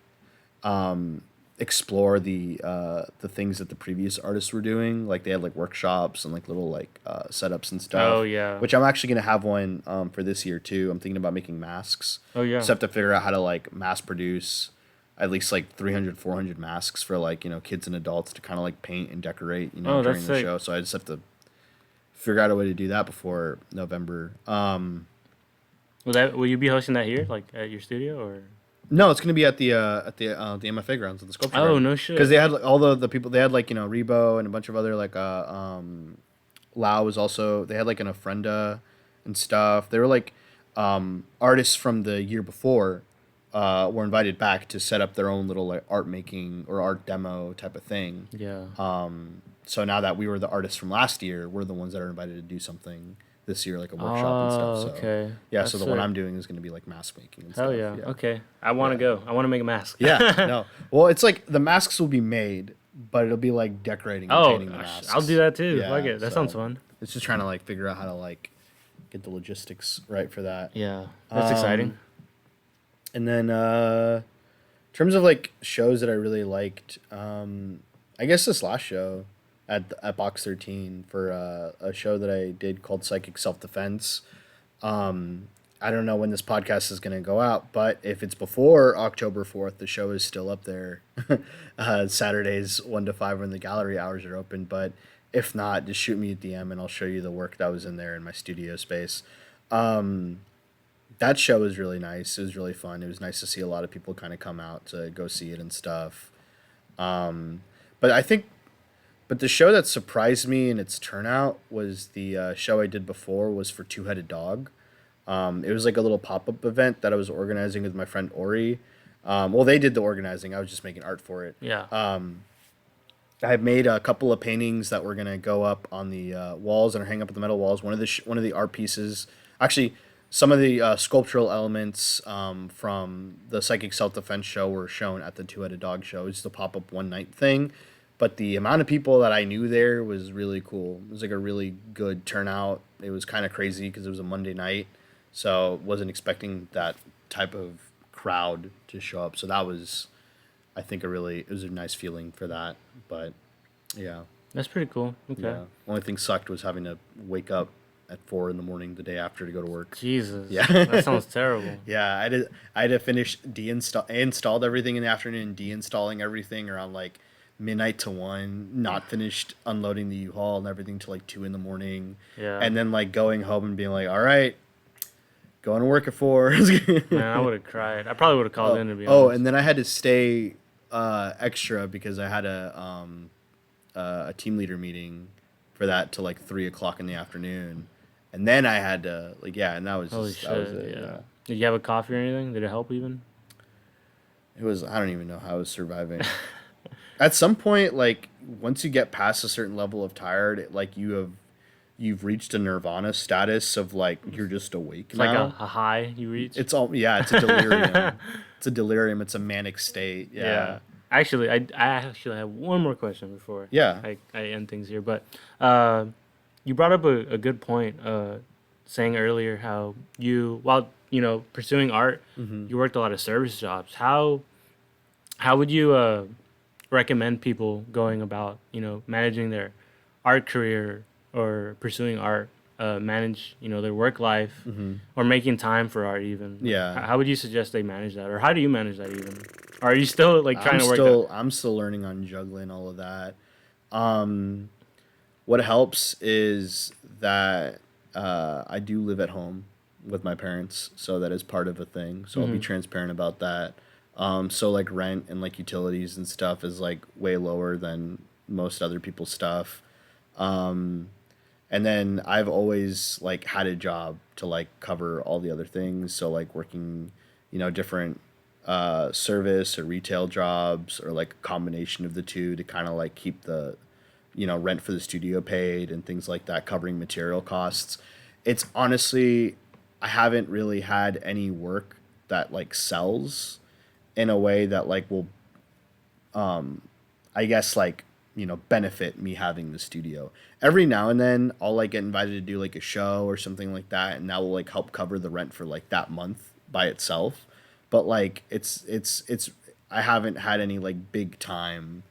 explore the things that the previous artists were doing. Like they had like workshops and like little like setups and stuff. Oh yeah. Which I'm actually gonna have one for this year too. I'm thinking about making masks. Oh yeah. Just have to figure out how to like mass produce at least like 300 400 masks for like kids and adults to kind of like paint and decorate Oh, during that's the sick. show. So I just have to figure out a way to do that before November. Will you be hosting that here, like at your studio, or? No, it's gonna be at the MFA grounds at the sculpture. Oh Garden. no Because shit. they had like, all the people. They had like Rebo and a bunch of other like Lau was also. They had like an ofrenda and stuff. They were like artists from the year before were invited back to set up their own little like art making or art demo type of thing. Yeah. So now that we were the artists from last year, we're the ones that are invited to do something this year, like a workshop and Oh, stuff. So okay. yeah, That's so the one sick. I'm doing is gonna be like mask making and Hell stuff. yeah. Yeah. Okay. I want to Yeah. go. I want to make a mask. Yeah, no. Well, it's like the masks will be made, but it'll be like decorating and Oh, painting the masks. I'll do that too. Yeah, Fuck it. That sounds so fun. it's just trying to like figure out how to like get the logistics right for that. Yeah. That's Um, exciting. And then in terms of like shows that I really liked, I guess this last show at Box 13 for a show that I did called Psychic Self Defense. I don't know when this podcast is going to go out, but if it's before October 4th, the show is still up there. Saturdays 1 to 5 when the gallery hours are open. But if not, just shoot me a DM and I'll show you the work that was in there in my studio space. That show was really nice. It was really fun. It was nice to see a lot of people kind of come out to go see it and stuff. But I think, but the show that surprised me in its turnout was the show I did before was for Two Headed Dog. It was like a little pop up event that I was organizing with my friend Ori. Well, they did the organizing. I was just making art for it. Yeah. I've made a couple of paintings that were gonna go up on the walls and are hang up at the metal walls. One of the art pieces, actually, some of the sculptural elements from the Psychic Self Defense show were shown at the Two Headed Dog show. It's just a pop up one night thing, but the amount of people that I knew there was really cool. It was like a really good turnout. It was kind of crazy because it was a Monday night, so wasn't expecting that type of crowd to show up. So that was, I think, it was a nice feeling for that. But yeah, That's pretty cool. Okay. yeah. Only thing sucked was having to wake up at 4 in the morning the day after to go to work. Jesus. Yeah. That sounds terrible. Yeah, I had to finish I installed everything in the afternoon, deinstalling everything around like midnight to 1, not finished unloading the U-Haul and everything till like 2 in the morning. Yeah. And then like going home and being like, all right, going to work at 4. Man, I would have cried. I probably would have called in to be Oh, honest. and then I had to stay extra because I had a team leader meeting for that till like 3 o'clock in the afternoon, and then I had to like yeah, and that was Holy just shit. that was it. Yeah. Yeah. Did you have a coffee or anything? Did it help even? It was I don't even know how I was surviving. At some point, like once you get past a certain level of tired, like you've reached a nirvana status of like you're just awake It's like now. a high you reach. It's all yeah, it's a delirium. It's a delirium. It's a manic state. Yeah. Yeah. Actually, I actually have one more question before Yeah. I end things here. But you brought up a good point, saying earlier how while pursuing art, you worked a lot of service jobs. How would you recommend people going about managing their art career or pursuing art, manage their work life or making time for art even? Yeah. How would you suggest they manage that, or how do you manage that even? Or are you still like trying to work that? I'm still learning on juggling all of that. What helps is that I do live at home with my parents, so that is part of a thing. So I'll be transparent about that. So like rent and like utilities and stuff is like way lower than most other people's stuff. And then I've always like had a job to like cover all the other things. So like working, different service or retail jobs or like a combination of the two to kind of like keep the rent for the studio paid and things like that, covering material costs. It's honestly, I haven't really had any work that like sells in a way that like will I guess like benefit me having the studio. Every now and then I'll like get invited to do like a show or something like that, and that will like help cover the rent for like that month by itself. But like it's I haven't had any like big time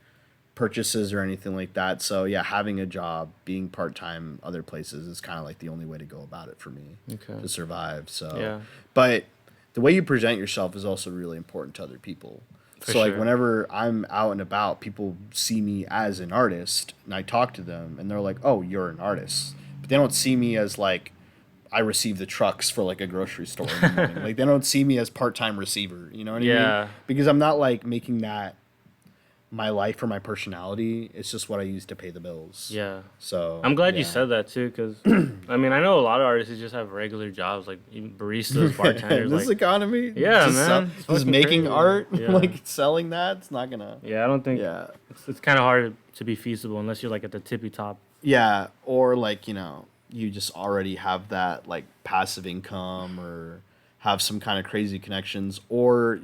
purchases or anything like that. So yeah, having a job, being part time other places is kind of like the only way to go about it for me Okay. to survive. So Yeah. but the way you present yourself is also really important to other people. For So like sure. whenever I'm out and about, people see me as an artist, and I talk to them, and they're like, "Oh, you're an artist," but they don't see me as like I receive the trucks for like a grocery store in the morning. Like they don't see me as part-time receiver. You know what I mean? Yeah. Because I'm not like making that my life or my personality. It's just what I use to pay the bills. Yeah. So I'm glad yeah. you said that too, because I mean I know a lot of artists who just have regular jobs like even baristas, bartenders. This like, economy. Yeah, just man. It's just fucking making crazy. art, Yeah. like selling that. It's not gonna. yeah, I don't think Yeah. it's kind of hard to be feasible unless you're like at the tippy top. Yeah, or like, you just already have that like passive income or have some kind of crazy connections, or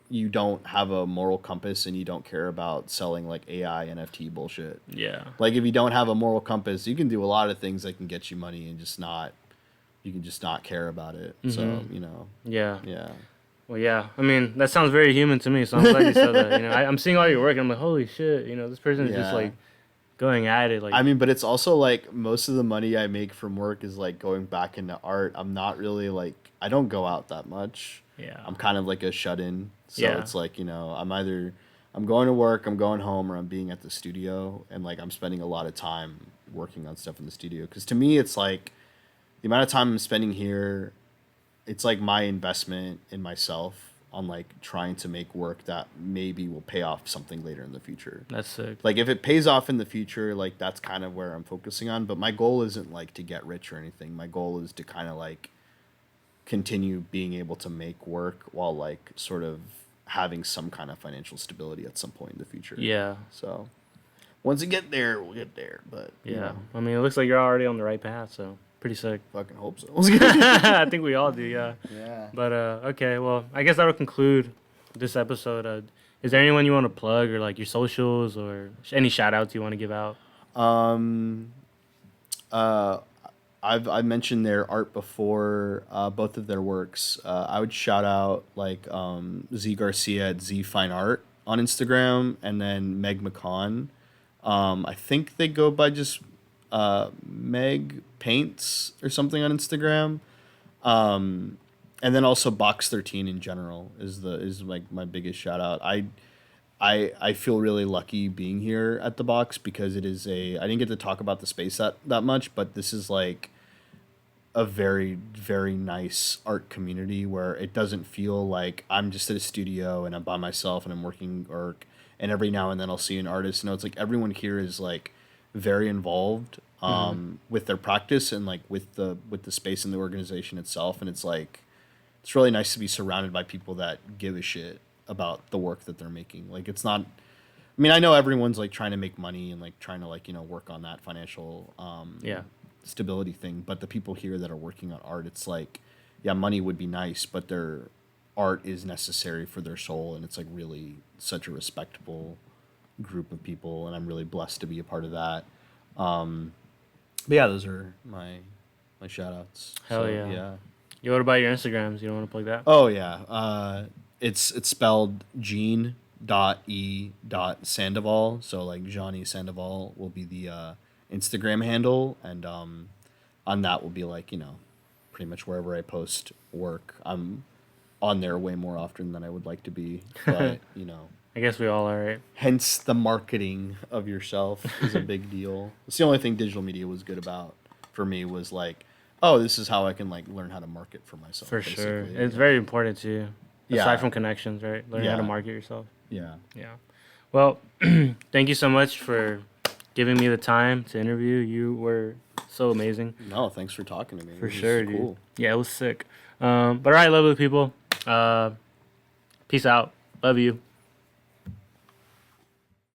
you don't have a moral compass and you don't care about selling like AI NFT bullshit. Yeah. Like if you don't have a moral compass, you can do a lot of things that can get you money and you can just not care about it. So, Yeah. yeah. Well, yeah. I mean, that sounds very human to me, so I'm glad you said that. I'm seeing all your work, and I'm like, holy shit, this person is just Yeah. like going at it. Like, I mean, but it's also like most of the money I make from work is like going back into art. I'm not really like I don't go out that much. yeah. I'm kind of like a shut in. So Yeah. it's like, I'm going to work, I'm going home, or I'm being at the studio, and like I'm spending a lot of time working on stuff in the studio. Because to me, it's like the amount of time I'm spending here, it's like my investment in myself on like trying to make work that maybe will pay off something later in the future. That's sick. Like if it pays off in the future, like that's kind of where I'm focusing on. But my goal isn't like to get rich or anything. My goal is to kind of like continue being able to make work while like sort of having some kind of financial stability at some point in the future. Yeah. So once we get there, we'll get there. But you Yeah. know, I mean, it looks like you're already on the right path, so pretty sick. fucking hope so. I think we all do, yeah. Yeah. But okay, well, I guess that'll conclude this episode. Is there anyone you want to plug, or like your socials, or any shout outs you want to give out? Um, uh, I've mentioned their art before, both of their works. I would shout out like Z Garcia at Z Fine Art on Instagram, and then Meg McCon. I think they go by just Meg Paints or something on Instagram. And then also Box 13 in general is like my biggest shout out. I feel really lucky being here at the box because it is I didn't get to talk about the space that much, but this is like a very, very nice art community where it doesn't feel like I'm just at a studio and I'm by myself and I'm working, and every now and then I'll see an artist. No, it's like everyone here is like very involved with their practice and like with the space and the organization itself, and it's like it's really nice to be surrounded by people that give a shit about the work that they're making. Like it's not, I mean, I know everyone's like trying to make money and like trying to like, work on that financial Yeah. stability thing, but the people here that are working on art, it's like, yeah, money would be nice, but their art is necessary for their soul, and it's like really such a respectable group of people, and I'm really blessed to be a part of that. But yeah, those are my shout outs. Hell yeah. What about your Instagrams? You don't want to plug that? Oh yeah. It's spelled Jean.E.Sandoval. So like Johnny Sandoval will be the Instagram handle, and on that will be like, pretty much wherever I post work. I'm on there way more often than I would like to be. But I guess we all are, right? hence the marketing of yourself is a big deal. It's the only thing digital media was good about for me, was like, oh, this is how I can like learn how to market for myself. For sure. basically. It's very important too. Yeah. Aside from connections, right? Learning how to Yeah. market yourself. Yeah. Yeah. Well, thank you so much for giving me the time to interview. You were so amazing. No, thanks for talking to me. For It was sure, dude. cool. Yeah, it was sick. But all right, lovely people. Peace out. Love you.